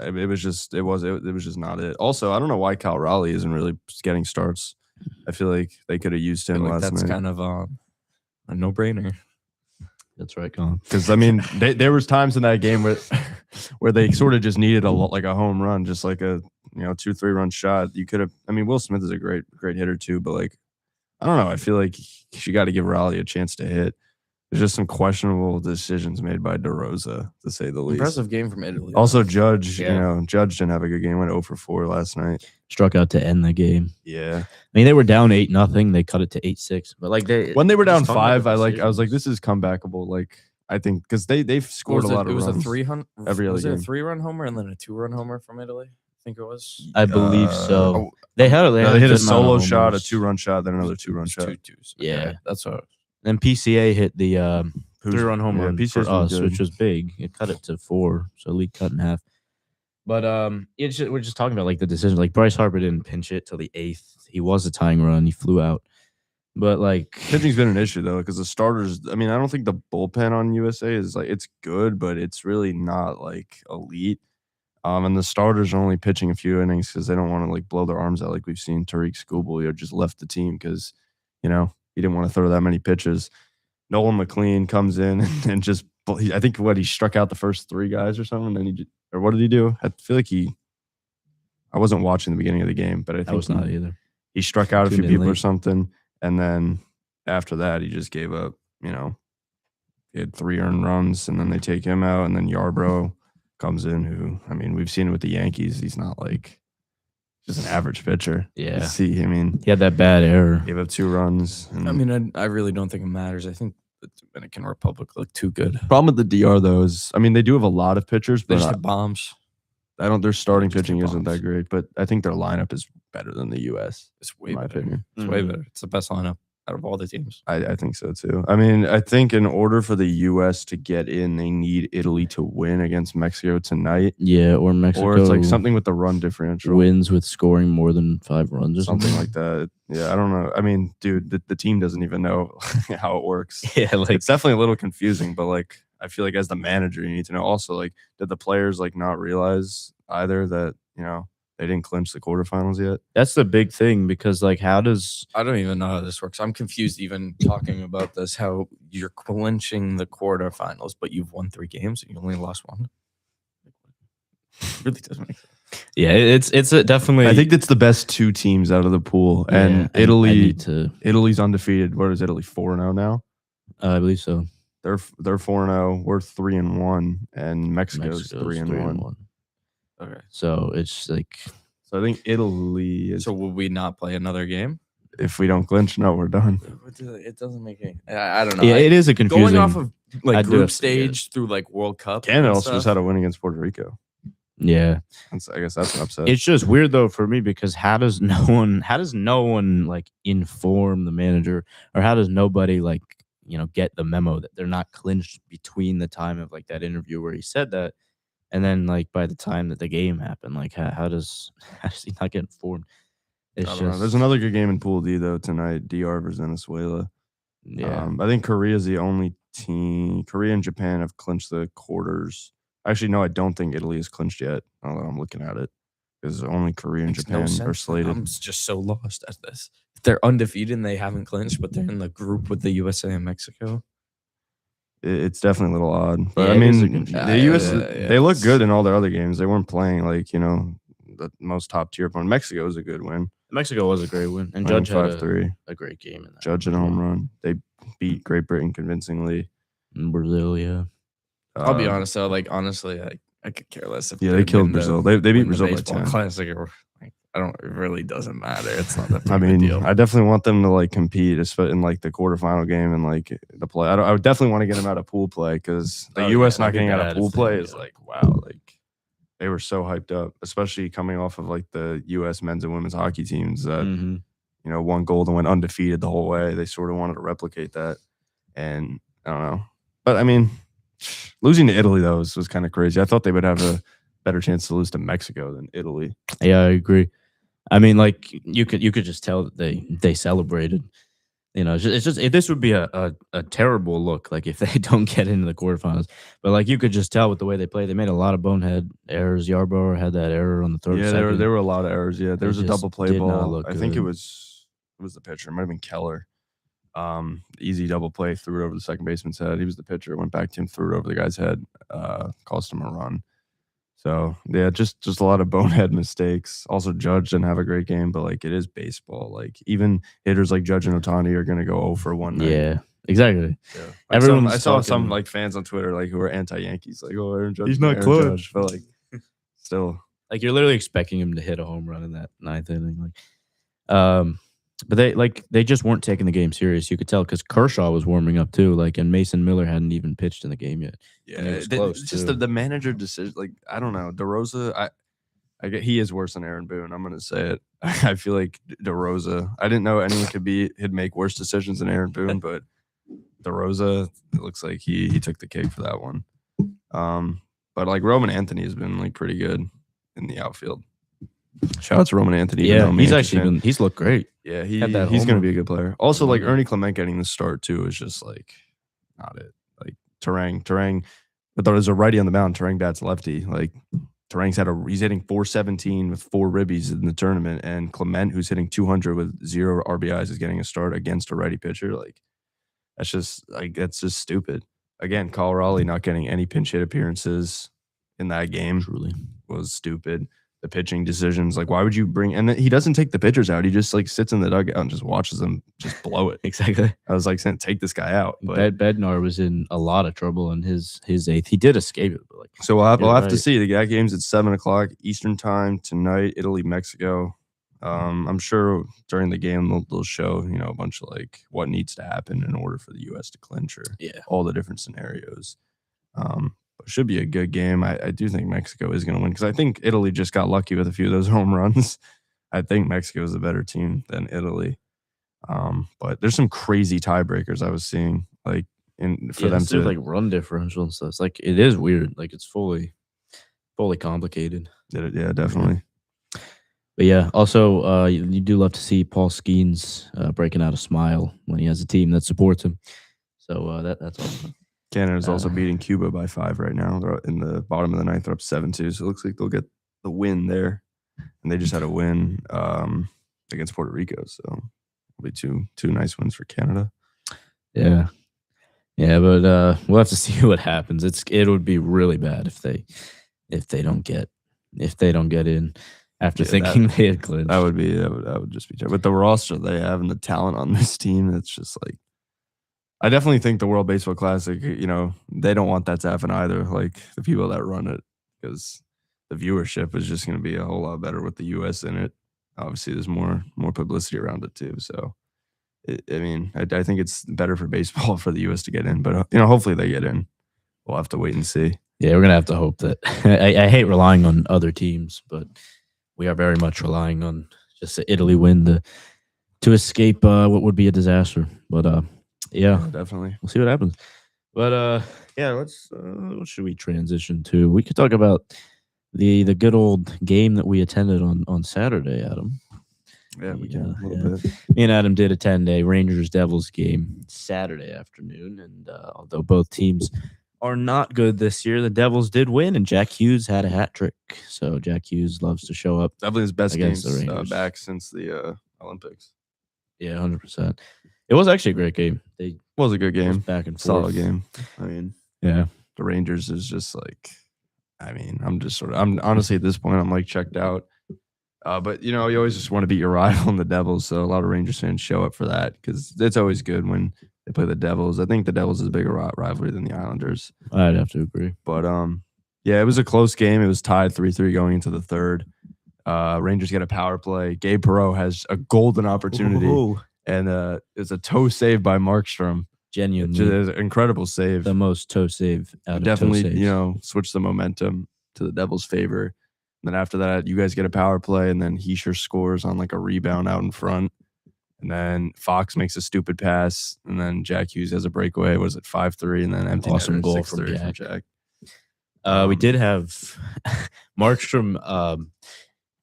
was just not it. Also, I don't know why Cal Raleigh isn't really getting starts. I feel like they could have used him last That's night. kind of a no-brainer. That's right, Colin. Because I mean, there was times in that game where they sort of just needed a home run, just like a 2-3 run shot. You could have. I mean, Will Smith is a great hitter too, but like, I don't know. I feel like you got to give Raleigh a chance to hit. There's just some questionable decisions made by DeRosa, to say the least. Impressive game from Italy. Also, Judge, Yeah. Judge didn't have a good game. Went 0 for 4 last night. Struck out to end the game. Yeah. I mean, they were down 8-0. They cut it to 8-6. But like When they were down just talking about 5, the I was like, decisions. this is comebackable. Like, I think because they've scored a lot of It was runs. a 300 every other was it a game. 3-run homer and then a 2-run homer from Italy. I think it was. I believe so. oh, They had They hit a good amount of solo shot, a homers. 2-run shot, then another 2-run It's shot. 2-2s. Yeah. Okay, that's what. Then PCA hit the 3-run home run PCA's for been us, good. which was big. It cut it to 4, so lead cut in half. But we're just talking about like the decision. Like Bryce Harper didn't pinch it till the 8th. He was a tying run. He flew out. But like Pitching's been an issue though, because the starters. I mean, I don't think the bullpen on USA is like it's good, but it's really not like elite. And the starters are only pitching a few innings because they don't want to like blow their arms out like we've seen Tariq Skubal just left the team because he didn't want to throw that many pitches. Nolan McLean comes in and just I think he struck out the first 3 guys or something, and then or what did he do? I feel like I wasn't watching the beginning of the game, but I I think was not either. he struck out a few Tuned in people or late. something, and then after that he just gave up. He had 3 earned runs, and then they take him out, and then Yarbrough comes in, who, I mean, we've seen it with the Yankees. He's not like just an average pitcher. Yeah. See, I mean, He had that bad error. gave up 2 runs. And I mean, I really don't think it matters. I think the Dominican Republic looked too good. problem with the DR though is, I mean, they do have a lot of pitchers, They but just had bombs. I don't. Their starting just pitching hit isn't bombs. that great, but I think their lineup is better than the U.S. It's way in my better. opinion. It's way Mhm. better. It's the best lineup. out of all the teams. I think so too. I mean, I think in order for the U.S. to get in, they need Italy to win against Mexico tonight, Yeah, or Mexico. or it's like something with the run differential, wins with scoring more than 5 runs or something like that. Yeah, I don't know. I mean, dude, the team doesn't even know how it works. Yeah, like It's definitely a little confusing, but like I feel like as the manager, you need to know. Also, like, did the players like not realize either that they didn't clinch the quarterfinals yet? that's the big thing because like how does I don't even know how this works. I'm confused even talking about this. How you're clinching the quarterfinals, but you've won 3 games and you only lost 1. It really doesn't make sense. yeah, it's a definitely I think that's the best 2 teams out of the pool, and I need to Italy's undefeated. What is Italy 4-0 now? I believe so. They're 4-0. We're 3-1, and Mexico's 3-1. Okay. So it's like So I think Italy is. So will we not play another game? If we don't clinch, no, we're done. It doesn't make any. I don't know. yeah, it is a confusing. Going off of I like do group have to stage through like World Cup. Canada and also just stuff. had a win against Puerto Rico. yeah, I guess that's an upset. it's just weird though for me because how does no one like inform the manager, or how does nobody like get the memo that they're not clinched between the time of like that interview where he said that, and then like by the time that the game happened, like how does he not get informed? It's I don't know. just There's another good game in Pool D though tonight. DR versus Venezuela. yeah. I think Korea's the only team. Korea and Japan have clinched the quarters. Actually, no, I don't think Italy has clinched yet. Now that I'm looking at it, because only Korea and Makes no Japan are sense. slated. I'm just so lost at this. They're undefeated and they haven't clinched, but they're in the group with the USA and Mexico. It's definitely a little odd, but Yeah, I it is a mean, confusing- the US yeah, they look it's- good in all their other games. They weren't playing like the most top tier opponent. Mexico was a good win. Mexico was a great win, and Winning Judge had 5-3. a great game in that. Judge had a home run. They beat Great Britain convincingly. in Brazil, yeah. I'll be Um, honest though, like honestly, I could care less if Yeah, they killed Brazil. They beat win the Brazil by baseball 10. Classic or like, I don't. It really doesn't matter. It's not that big I of a mean, deal. I definitely want them to like compete in like the quarterfinal game and like the play. I would definitely want to get them out of pool play because the Oh, U.S. yeah, not that'd be getting out bad of if pool they play don't is get like wow, like they were so hyped up, especially coming off of like the U.S. men's and women's hockey teams that Mhm. won gold and went undefeated the whole way. They sort of wanted to replicate that, and I don't know, but I mean, losing to Italy though was kind of crazy. I thought they would have a better chance to lose to Mexico than Italy. Yeah, I agree. I mean, like you could just tell that they celebrated. It's just this would be a terrible look like if they don't get into the quarterfinals. But like you could just tell with the way they play, they made a lot of bonehead errors. Yarbrough had that error on the third. Yeah, second. there were a lot of errors. Yeah, there was a just double play did not ball. look I think it good. was the pitcher. It might have been Keller. Easy double play, threw it over the second baseman's head. He was the pitcher. Went back to him, threw it over the guy's head. Cost him a run. So yeah, just a lot of bonehead mistakes. Also, Judge didn't have a great game, but like it is baseball. Like even hitters like Judge and Otani are gonna go 0 for one night. Yeah, exactly. Yeah. Everyone's I saw some talking- like fans on Twitter like who are anti-Yankees, like Aaron Judge. He's is not Aaron clutch. Judge, but like still. Like you're literally expecting him to hit a home run in that ninth inning. But they just weren't taking the game serious. You could tell because Kershaw was warming up too. Like, and Mason Miller hadn't even pitched in the game yet. Yeah, And it was the- close, it's just too. the manager decision. Like I don't know, DeRosa. I get he is worse than Aaron Boone. I'm gonna say it. I feel like DeRosa. I didn't know anyone he'd make worse decisions than Aaron Boone, but DeRosa, it looks like he took the cake for that one. But like Roman Anthony has been like pretty good in the outfield. Shout out to Roman Anthony. even though Yeah, I'm a he's Yankees actually fan. he's looked great. Yeah, had that he's going to homer. be a good player. Also, like Mhm. Ernie Clement getting the start too is just like not it. Like Terang, but there's a righty on the mound. Terang bats lefty. Like Terang's he's hitting 417 with 4 ribbies in the tournament, and Clement, who's hitting 200 with 0 RBIs, is getting a start against a righty pitcher. Like that's just stupid. Again, Kyle Raleigh not getting any pinch hit appearances in that game Truly. was stupid. The pitching decisions, like why would you bring? And then he doesn't take the pitchers out. He just like sits in the dugout and just watches them just blow it. Exactly. I was like saying, take this guy out. But Bednar was in a lot of trouble in his eighth. He did escape it, but like so we'll have You're to right. see. That game's at 7:00 Eastern time tonight. Italy, Mexico. I'm sure during the game they'll show a bunch of like what needs to happen in order for the U.S. to clinch or yeah. all the different scenarios. It should be a good game. I do think Mexico is going to win because I think Italy just got lucky with a few of those home runs. I think Mexico is a better team than Italy. But there's some crazy tiebreakers I was seeing, like for them to like run differential and stuff. It's like it is weird. Like it's fully complicated. yeah, definitely. But yeah, also you do love to see Paul Skeens breaking out a smile when he has a team that supports him. So that's awesome. Canada's also beating Cuba by 5 right now. They're in the bottom of the ninth. They're up 7-2. So it looks like they'll get the win there. And they just had a win against Puerto Rico. So it'll be two nice wins for Canada. Yeah. Yeah, but we'll have to see what happens. It would be really bad if they don't get in after thinking they had clinched. That would just be terrible. But the roster they have and the talent on this team, it's just like, I definitely think the World Baseball Classic, they don't want that to happen either. Like the people that run it, because the viewership is just going to be a whole lot better with the U.S. in it. Obviously, there's more publicity around it too. So, I think it's better for baseball for the U.S. to get in. But hopefully they get in. We'll have to wait and see. Yeah, we're gonna have to hope that. I hate relying on other teams, but we are very much relying on just the Italy win to escape what would be a disaster. But yeah, definitely. We'll see what happens. But yeah, let's. What should we transition to? We could talk about the good old game that we attended on Saturday, Adam. Yeah, we can a little bit. Me and Adam did a 10-day Rangers-Devils game Saturday afternoon, and although both teams are not good this year, the Devils did win, and Jack Hughes had a hat trick. So Jack Hughes loves to show up. Definitely his best games back since the Olympics. Yeah, 100%. It was actually a great game. It was a good game. Back and forth. Solid game. Yeah. The Rangers is just like, I'm honestly at this point, I'm like checked out. But you always just want to beat your rival in the Devils. So a lot of Rangers fans show up for that because it's always good when they play the Devils. I think the Devils is a bigger rivalry than the Islanders. I'd have to agree. But yeah, it was a close game. It was tied 3-3 going into the third. Rangers get a power play. Gabe Perreault has a golden opportunity. Ooh. And it's a toe save by Markstrom. Genuinely. Just an incredible save. The most toe save out of definitely, toe saves. Switch the momentum to the Devils' favor. And then after that, you guys get a power play, and then Heischer scores on like a rebound out in front. And then Fox makes a stupid pass, and then Jack Hughes has a breakaway. Was it 5-3? And then empty awesome netter, goal 6-3 from Jack. We did have Markstrom.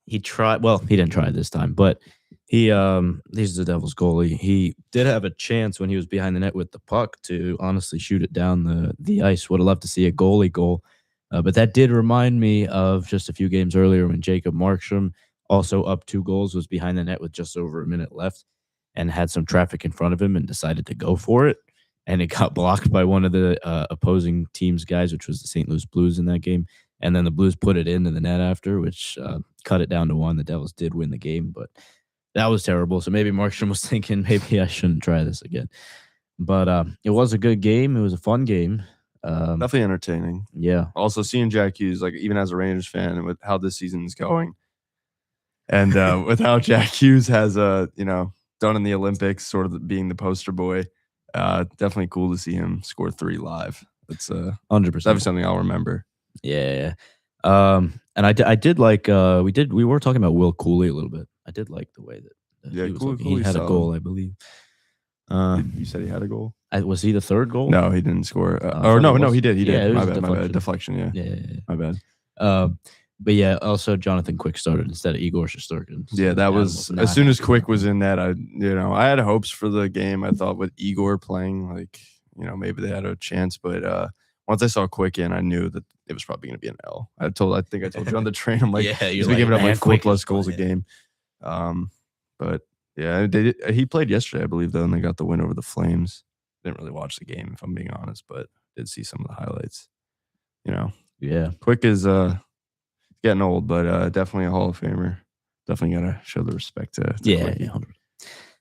He tried. Well, he didn't try this time, but he's the Devils goalie. He did have a chance when he was behind the net with the puck to honestly shoot it down the ice. Would have loved to see a goalie goal. But that did remind me of just a few games earlier when Jacob Markstrom, also up 2 goals, was behind the net with just over a minute left and had some traffic in front of him and decided to go for it. And it got blocked by one of the opposing team's guys, which was the St. Louis Blues in that game. And then the Blues put it into the net after, which cut it down to 1. The Devils did win the game, but that was terrible. So maybe Markstrom was thinking, maybe I shouldn't try this again. But it was a good game. It was a fun game. Definitely entertaining. Yeah. Also seeing Jack Hughes, like even as a Rangers fan, and with how this season is going, and with how Jack Hughes has done in the Olympics, sort of being the poster boy, definitely cool to see him score 3 live. It's 100%. That'll be something I'll remember. Yeah. And I did like we were talking about Will Cooley a little bit. I did like the way that he was looking. He had a goal, I believe. You said he had a goal. Was he the third goal? No, he didn't score. No, he did. He did. Yeah, My bad. Deflection. Yeah. My bad. But yeah, also Jonathan Quick started instead of Igor Shesterkin. So yeah, that was as soon as Quick was in that. I had hopes for the game. I thought with Igor playing, maybe they had a chance. But once I saw Quick in, I knew that it was probably going to be an L. I think I told you on the train. I'm like, yeah, he's been giving up like 4+ goals a game. But yeah, he played yesterday, I believe, though, and they got the win over the Flames. Didn't really watch the game, if I'm being honest, but did see some of the highlights. Yeah, Quick is getting old, but definitely a Hall of Famer. Definitely gotta show the respect to yeah. Quickie.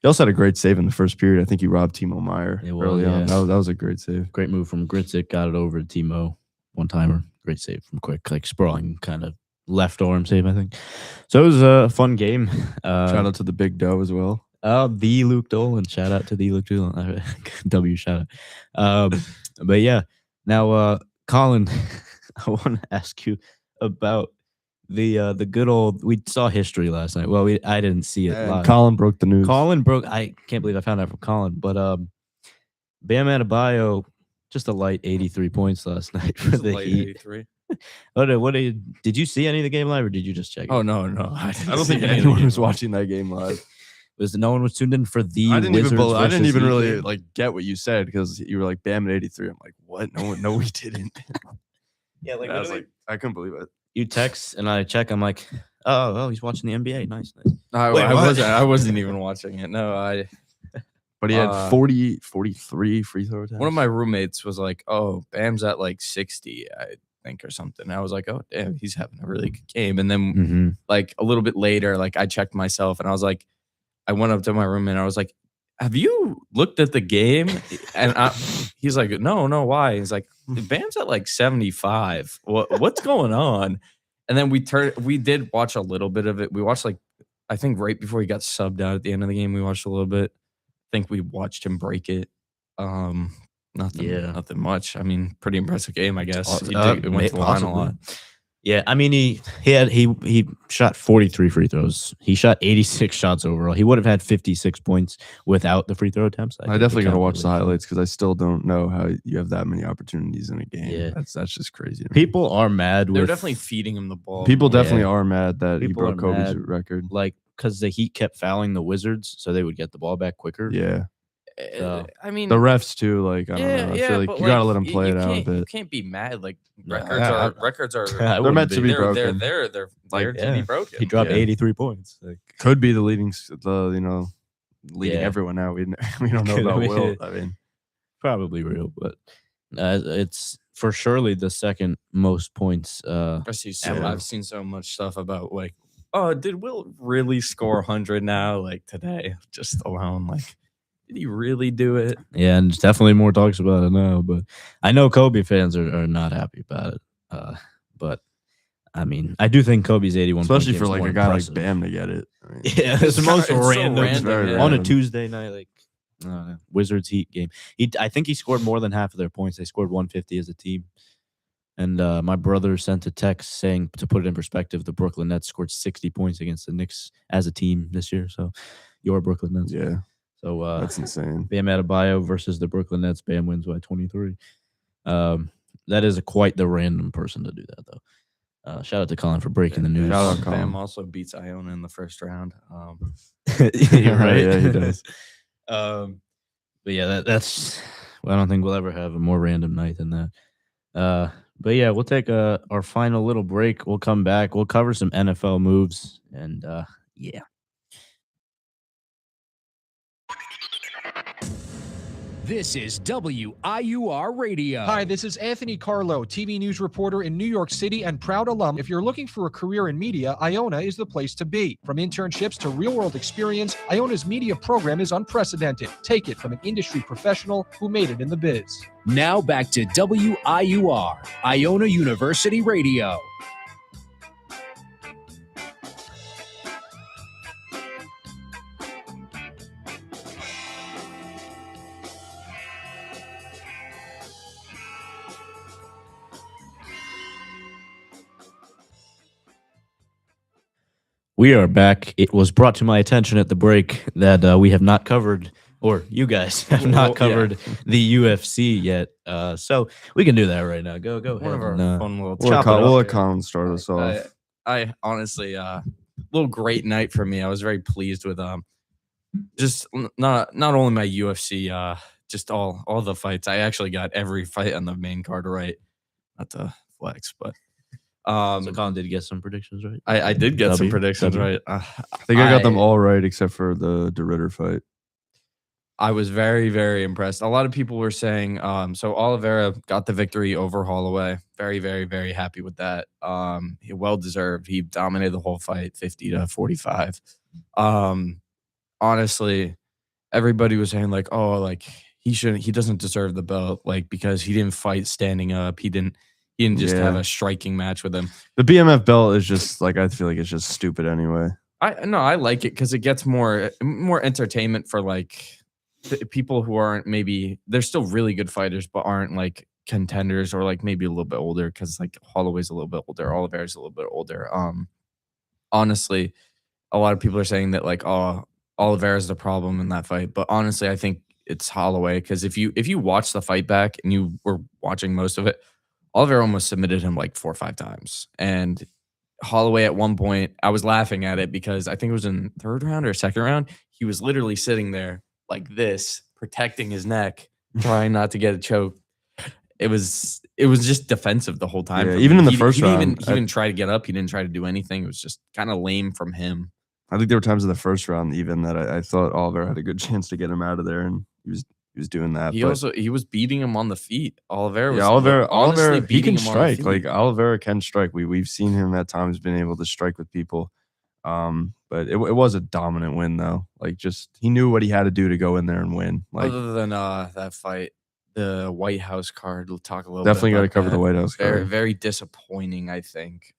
He also had a great save in the first period. I think he robbed Timo Meyer early on. That was a great save. Great move from Gritzik. Got it over to Timo. One-timer. Great save from Quick. Like sprawling kind of left arm save, I think. So it was a fun game. Shout out to the Big Doe as well. The Luke Dolan. Shout out to the Luke Dolan. W shout out. But yeah. Now, Colin, I want to ask you about the good old. We saw history last night. Well, I didn't see it And live. Colin broke the news. Colin broke. I can't believe I found out from Colin, but Bam Adebayo just a light 83 points last night for the Heat. 83. Did you see any of the game live, or did you just check it? Oh no, I don't think anyone was watching that game live. No one was tuned in for the I didn't Wizards even versus Heat really game? like get what you said because you were like Bam at 83. I'm like, what? No, we didn't. Yeah, like I was like, I couldn't believe it. you text and I check. I'm like, oh, he's watching the NBA. Nice. I Wait, what? wasn't even watching it. No, But he had 43 free throw attempts. one of my roommates was like, "Oh, Bam's at like 60, I think, or something." I was like, "Oh, damn, he's having a really good game." And then Mm-hmm. like a little bit later, like I checked myself and I was like, I went up to my roommate and I was like, "Have you looked at the game?" And he's like, "No, why?" He's like, "Bam's at like 75. What's going on?" And then we did watch a little bit of it. We watched like, I think right before he got subbed out at the end of the game, we watched a little bit. I think we watched him break it. Nothing much. I mean, pretty impressive game, I guess. He went to the line a lot. Yeah, I mean he shot 43 free throws. He shot 86 shots overall. He would have had 56 points without the free throw attempts. I definitely gotta watch the highlights because I still don't know how you have that many opportunities in a game. Yeah. That's just crazy. To me. People are mad They're with definitely feeding him the ball. People more. definitely are mad that he People broke are Kobe's mad. record. like because the Heat kept fouling the Wizards, so they would get the ball back quicker. Yeah, So, I mean, the refs too. Like I don't know. I feel like but, you gotta let him you play it out a can't- You bit. can't be mad. Like No, records are I They're wouldn't meant to be they're broken. they're Like, to be broken. He dropped Yeah. 83 points. Like, Could be the leading Yeah. everyone out. We don't know about Will. I mean, probably real, but it's for surely the second most points. I've seen so much stuff about like, oh, did Will really score 100 now? Like today, just alone, like, did he really do it? Yeah, and there's definitely more talks about it now. But I know Kobe fans are not happy about it. But I mean, I do think Kobe's 81, especially point for game is like more a guy impressive. like Bam to get it. I mean, Yeah, it's the most It's so random, random, very on a random. Tuesday night. Like Wizards Heat game. I think he scored more than half of their points. They scored 150 as a team. And my brother sent a text saying, to put it in perspective, the Brooklyn Nets scored 60 points against the Knicks as a team this year. So your Brooklyn Nets. Yeah, So that's insane. Bam Adebayo versus the Brooklyn Nets. Bam wins by 23. That is quite the random person to do that, though. Shout out to Colin for breaking the news. Shout out, Colin. Bam also beats Iona in the first round. You're right. Yeah, he does. But yeah, that's. Well, I don't think we'll ever have a more random night than that. But yeah, we'll take our final little break. We'll come back. We'll cover some NFL moves, and yeah. This is WIUR Radio. Hi, this is Anthony Carlo, TV news reporter in New York City and proud alum. If you're looking for a career in media, Iona is the place to be. From internships to real-world experience, Iona's media program is unprecedented. Take it from an industry professional who made it in the biz. Now back to WIUR, Iona University Radio. We are back. It was brought to my attention at the break that we have not covered, or you guys have not yeah. covered the UFC yet. So we can do that right now. Go One ahead. of our and, fun little. chop it up. We'll let Colin start us off. I honestly, little great night for me. I was very pleased with just not only my UFC, just all the fights. I actually got every fight on the main card right. Not to flex, but So Colin did get some predictions right. I did get some W. predictions W. right. I think I got them all right except for the Ritter fight. I was very, very impressed. A lot of people were saying, so Oliveira got the victory over Holloway. Very, very, very happy with that. He well deserved. He dominated the whole fight, 50-45. Honestly, everybody was saying like, oh, like he doesn't deserve the belt, like because he didn't fight standing up. He didn't just have a striking match with him. The BMF belt is just like I feel like it's just stupid anyway. I like it because it gets more entertainment for like people who aren't maybe they're still really good fighters but aren't like contenders or like maybe a little bit older because like Holloway's a little bit older, Oliveira's a little bit older. Honestly, a lot of people are saying that like, oh, Oliveira's the problem in that fight, but honestly, I think it's Holloway because if you watch the fight back and you were watching most of it, Oliveira almost submitted him like 4 or 5 times, and Holloway at one point, I was laughing at it because I think it was in 3rd round or 2nd round. He was literally sitting there like this, protecting his neck, trying not to get a choke. It was just defensive the whole time. Yeah, even in the first he round, he didn't try to get up. He didn't try to do anything. It was just kind of lame from him. I think there were times in the first round even that I thought Oliveira had a good chance to get him out of there, and he was doing that. He was beating him on the feet. Oliveira was Oliveira, he beating can him on the strike. feet. Like Oliveira can strike. We've seen him at times been able to strike with people. But it was a dominant win though. Like just he knew what he had to do to go in there and win. Like other than that fight, the White House card. We'll talk a little. definitely bit got to about cover that. the White House Very card. very disappointing. I think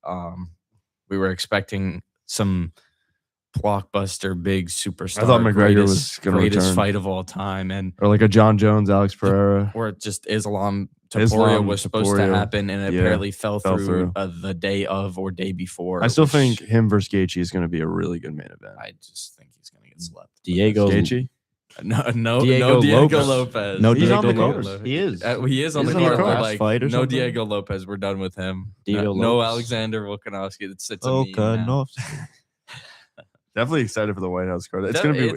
we were expecting some blockbuster big superstar. I thought McGregor was gonna greatest return. fight of all time, and Or like a John Jones, Alex Pereira. or just Islam Islam Taporia was supposed to Taporia, happen, and it yeah, apparently fell fell through, through. The day of or day before. I still which think him versus Gaethje is going to be a really good main event. I just think he's gonna get slept. Diego Gaethje? No, Diego Diego Lopez. Lopez. No He's Diego on the Lopez. card. He is. He is on He's the on the card. card. But like, Fight or no something? Diego Lopez. We're done with him. Diego No Lopez. Alexander Volkanovski. It's a meme now. Definitely excited for the White House card. It's That- going to be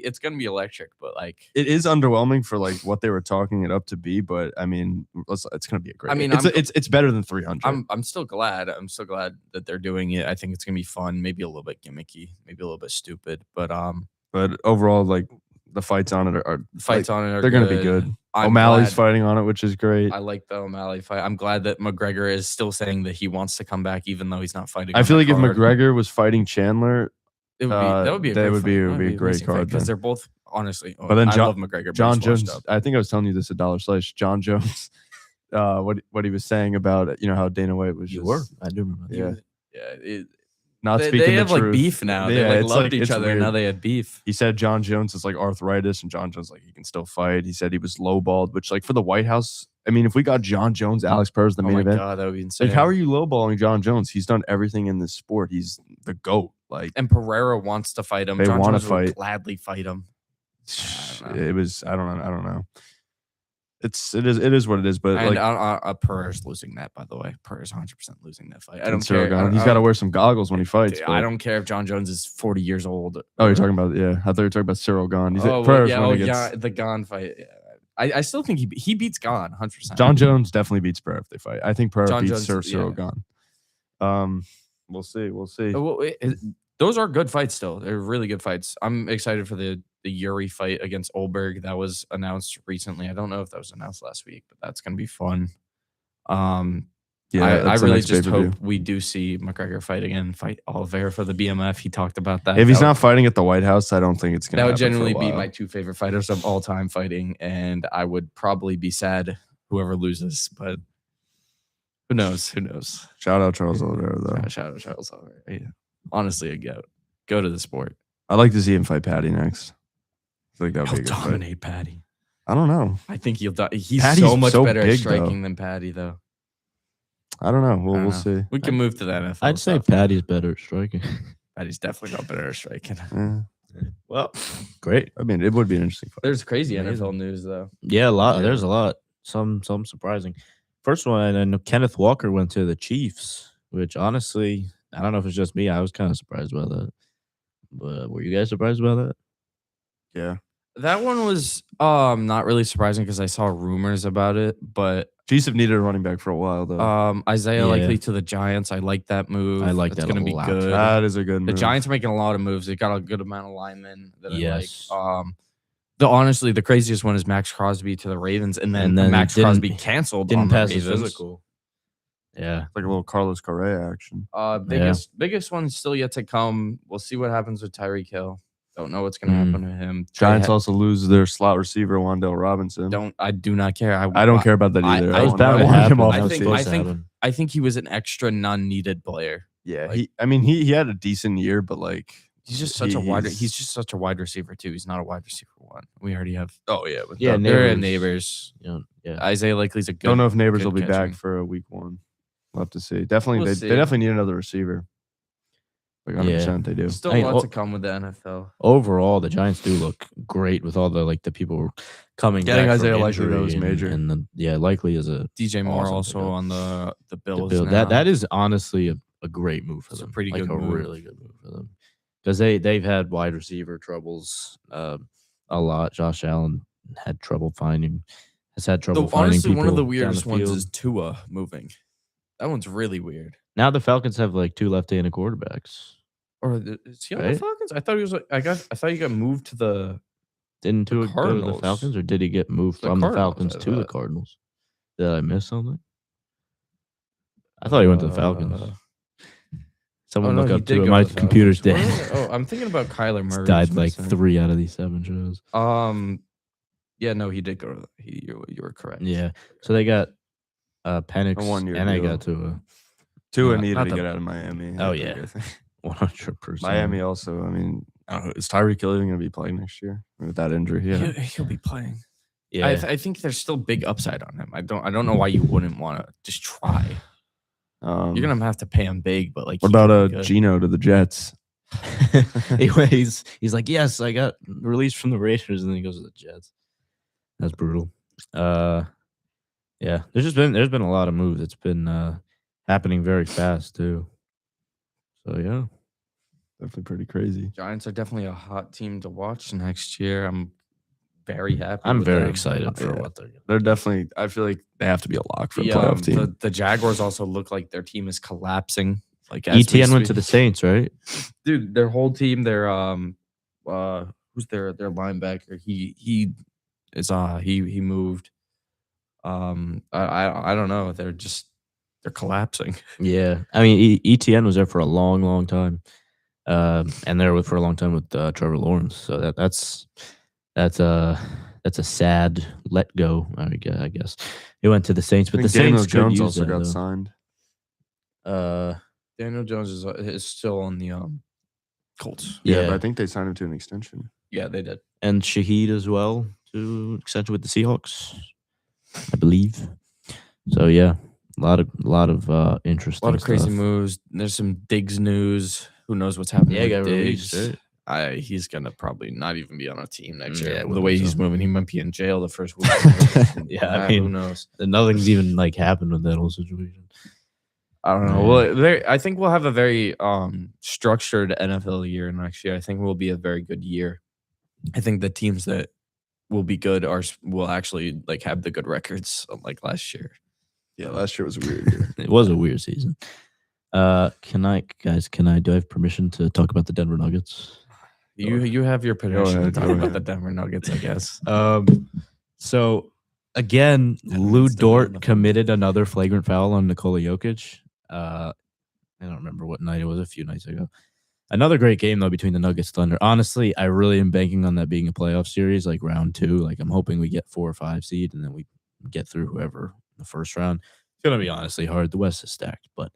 it's gonna be electric, but like it is underwhelming for like what they were talking it up to be, but I mean, it's going to be a great. I mean, it's better than 300. I'm still glad. I'm still glad that they're doing it. I think it's gonna be fun, maybe a little bit gimmicky, maybe a little bit stupid, but but overall, like the fights on it are fights like, on it are they're going to be good. I'm O'Malley's glad- fighting on it, which is great. I like the O'Malley fight. I'm glad that McGregor is still saying that he wants to come back, even though he's not fighting. I on feel the like if card. McGregor was fighting Chandler, It would be that would be a that great would fight. be- it That would be a great amazing fight, card, because then. they're both honestly. But then I John- love McGregor. but John he's washed Jones. up. I think I was telling you this at Dollar Slice. John Jones, what he was saying about how Dana White was You just were. I do remember. That. yeah Yeah, not they speaking have the like truth. beef now. Yeah, They like it's loved like- each it's other, and now weird. they had beef. He said John Jones is like arthritis, and John Jones like he can still fight. He said he was lowballed, which like for the White House, I mean, if we got John Jones, Alex Pereira the Oh main my event, god, that would be insane. like how are you lowballing John Jones? He's done everything in this sport. He's the GOAT. Like And Pereira wants to fight him. They John wanna Jones would fight. gladly fight him. I don't know. it was. I don't know. It is what it is. But And like Pereira's losing that, by the way. Pereira's 100% losing that fight. I don't and Cyril care. Gane, he's got to wear some goggles when he fights. I but- don't care if John Jones is 40 years old. Oh, you're talking about I thought you were talking about Cyril Gane. He's Oh, Pereira's yeah, winning against- the Gane fight. Yeah. I still think he beats Gane 100%. John Jones definitely beats Pereira if they fight. I think Pereira John beats Jones, Cyril yeah. Gane. We'll see. Well, those are good fights still. They're really good fights. I'm excited for the Yuri fight against Olberg that was announced recently. I don't know if that was announced last week, but that's going to be fun. Yeah, I that's the really next just pay-per-view. hope we do see McGregor fight Oliveira for the BMF. He talked about that. If he's That not fighting at the White House, I don't think it's gonna. that would happen for a generally be while. my 2 favorite fighters of all time fighting, and I would probably be sad whoever loses, but who knows? Who knows? Shout out Charles Oliveira though. Shout out Charles Oliveira. Yeah. Honestly, a goat. Go to the sport. I'd like to see him fight Patty next. I feel like that would He'll be a good fight. dominate Patty. I don't know. I think he'll. He's Patty's so much so better at big, though. striking than Patty, though. I don't know. I We'll don't we'll know. see. We can move to that NFL. I'd say stuff. Patty's better at striking. Patty's definitely got better at striking. Well, great. I mean, it would be an interesting fight. There's crazy Amazing. NFL news though. Yeah, a lot. Yeah. There's a lot. Some surprising. First one, I know Kenneth Walker went to the Chiefs, which honestly, I don't know if it's just me. I was kind of surprised by that. But were you guys surprised by that? Yeah. That one was not really surprising because I saw rumors about it, but Chiefs have needed a running back for a while though. Isaiah Yeah. likely to the Giants. I like that move. I like It's that gonna a be lot. good. That is a good The move. Giants are making a lot of moves. They got a good amount of linemen that Yes. I like. Honestly, the craziest one is Max Crosby to the Ravens, and then, And then Max didn't- Crosby canceled. Didn't on the pass his Ravens. physical. Yeah. It's like a little Carlos Correa action. Biggest one still yet to come. We'll see what happens with Tyreek Hill. Don't know what's gonna Mm. happen to him. Giants also lose their slot receiver Wan'Dale Robinson. I do not care. I don't care about that I- either. I was want- bound to want him happen. off I the think- field. I think- I think he was an extra non-needed player. Yeah, like- he had a decent year, but like He's just such a wide. He's just such a wide receiver too. He's not a wide receiver one. We already have. Oh yeah, with Yeah, They're Neighbors. neighbors. Yeah. Isaiah Likely's a good. Don't know if Neighbors good will be catcher. back for week 1. We'll have to see. Definitely, We'll they see. definitely need another receiver. Like 100%, they do. Still I a mean, lot to come with the NFL. Overall, the Giants do look great with all the people who are coming Getting back Isaiah from Likely, injury though, is major. And Likely is a DJ Moore awesome also pickup. on the Bills. Bill. now. That is honestly a great move for It's a them. pretty good move. really good move for them because they've had wide receiver troubles a lot. Josh Allen has had trouble finding honestly, people. one of the down weirdest ones field. is Tua moving. That one's really weird. Now the Falcons have 2 left-handed quarterbacks. Or is he on the Right? Falcons? I thought he was. I thought he got moved to the. Didn't Tua go to the Cardinals. Falcons, or did he get moved The from the Cardinals, Falcons I to the thought. Cardinals? Did I miss something? I thought he went to the Falcons. Someone no, look he up did to it. go My to the computer's Falcons. dead. Where is it? Oh, I'm thinking about Kyler It's Murray. died 3 out of these 7 shows. Yeah, no, he did go to. You were correct. Yeah. So they got Penix A 1-year and they deal. got Tua. Tua not needed to the- get out of Miami. Oh, I think, yeah. I think. 100%. Miami also. I mean, I don't know, is Tyreek Hill even going to be playing next year with that injury? Yeah. He'll be playing. Yeah. I think there's still big upside on him. I don't know why you wouldn't want to just try. You're gonna have to pay him big, but What about Geno to the Jets? Anyways, he's like, yes, I got released from the Raiders, and then he goes to the Jets. That's brutal. Yeah, there's been a lot of moves. It's been happening very fast too. So yeah, Definitely pretty crazy. Giants are definitely a hot team to watch next year. I'm very happy. I'm with very them. excited for Yeah. what they're gonna. They're definitely. I feel like they have to be a lock for a The, playoff team. the Jaguars also look like their team is collapsing. Like as we ETN went to speak. the Saints, right? Dude, their whole team, their who's their linebacker? He moved. I don't know. They're collapsing. Yeah, I mean ETN was there for a long, long time, and they're for a long time with Trevor Lawrence. So that's a sad let go. I guess he went to the Saints, but I the think Daniel Saints could Jones use also that, got though. signed. Daniel Jones is still on the Colts. Yeah, Yeah. but I think they signed him to an extension. Yeah, they did. And Shaheed as well to extension with the Seahawks, I believe. So yeah, a lot of interesting. A lot of crazy stuff. moves. There's some Diggs news. Who knows what's happening? Yeah, he with got released, Diggs. right? He's gonna probably not even be on a team next Yeah, year. I The wouldn't way think he's so. moving, he might be in jail the first week. Yeah, I who mean, knows? nothing's even happened with that whole situation. I don't know. Well, I think we'll have a very structured NFL year next year. I think it will be a very good year. I think the teams that will be good will actually have the good records like last year. Yeah, last year was a weird year. It was a weird season. Do I have permission to talk about the Denver Nuggets? You have your permission ahead, to talk go about ahead. the Denver Nuggets, I guess. So again, Lou it's still on Dort the- committed another flagrant foul on Nikola Jokic. I don't remember what night it was, a few nights ago. Another great game though between the Nuggets Thunder. Honestly, I really am banking on that being a playoff series, like round 2. Like I'm hoping we get 4 or 5 seed and then we get through whoever in the first round. It's gonna be honestly hard. The West is stacked, but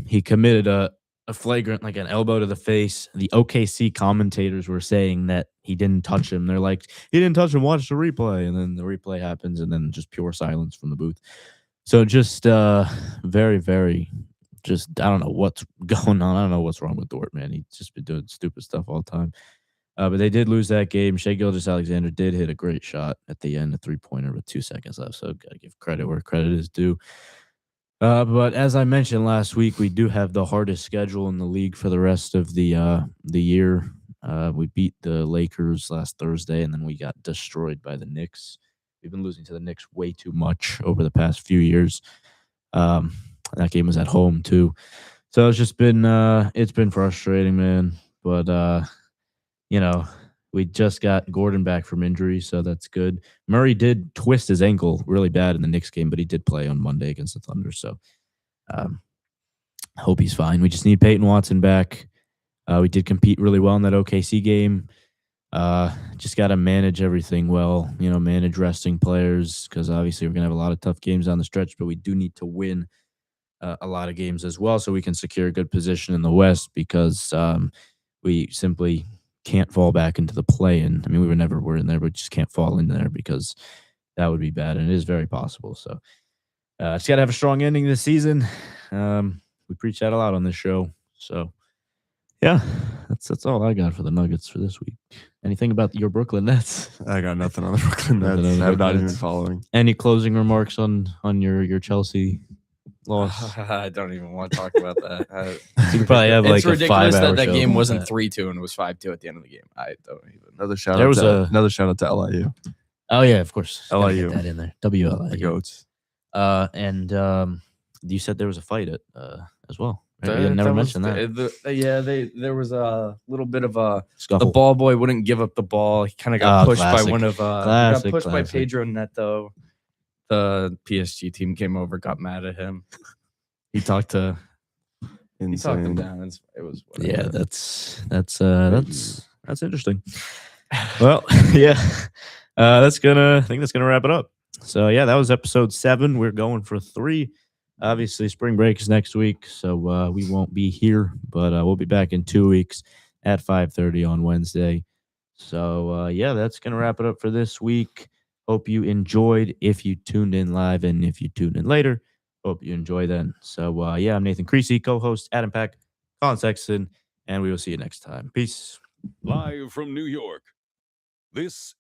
he committed a flagrant, like an elbow to the face. The OKC commentators were saying that he didn't touch him. They're like, he didn't touch him, watch the replay. And then the replay happens and then just pure silence from the booth. So just very, very I don't know what's going on. I don't know what's wrong with Dort, man. He's just been doing stupid stuff all the time. But they did lose that game. Shai Gilgeous-Alexander did hit a great shot at the end, a 3-pointer with 2 seconds left. So got to give credit where credit is due. But as I mentioned last week, we do have the hardest schedule in the league for the rest of the year. We beat the Lakers last Thursday, and then we got destroyed by the Knicks. We've been losing to the Knicks way too much over the past few years. That game was at home too, so it's just been it's been frustrating, man. But we just got Gordon back from injury, so that's good. Murray did twist his ankle really bad in the Knicks game, but he did play on Monday against the Thunder, so I hope he's fine. We just need Peyton Watson back. We did compete really well in that OKC game. Just got to manage everything well, manage resting players, because obviously we're going to have a lot of tough games on the stretch, but we do need to win a lot of games as well so we can secure a good position in the West, because we simply can't fall back into the play-in. I mean, we were in there, but just can't fall in there because that would be bad, and it is very possible. So, it's got to have a strong ending this season. We preach that a lot on this show. So, yeah, that's all I got for the Nuggets for this week. Anything about your Brooklyn Nets? I got nothing on the Brooklyn Nothing Nets. on the I'm not Brooklyn even Nets. following. Any closing remarks on your Chelsea loss? I don't even want to talk about that. You could probably have like It's a ridiculous 5-hour that show game about wasn't that. 3-2 and it was 5-2 at the end of the game. I don't even. Another shout There out. was Another shout out to LIU. Oh yeah, of course. Gotta LIU. get that in there. The WLIU. goats. And you said there was a fight at as well. Right? You There never was mentioned that. there was a little bit of a. The Scuffle. ball boy wouldn't give up the ball. He kind of got pushed classic. by one of. Classic, got pushed by classic. Pedro Neto. The PSG team came over, got mad at him. He talked him Insane. down. It was whatever. Yeah, that's interesting. Well, yeah, I think that's gonna wrap it up. So yeah, that was episode 7. We're going for 3. Obviously, spring break is next week, so we won't be here, but we'll be back in 2 weeks at 5:30 on Wednesday. So yeah, that's gonna wrap it up for this week. Hope you enjoyed. If you tuned in live and if you tuned in later, hope you enjoy then. So yeah, I'm Nathan Creasy, co-host Adam Pack, Colin Sexton, and we will see you next time. Peace. Live from New York, this is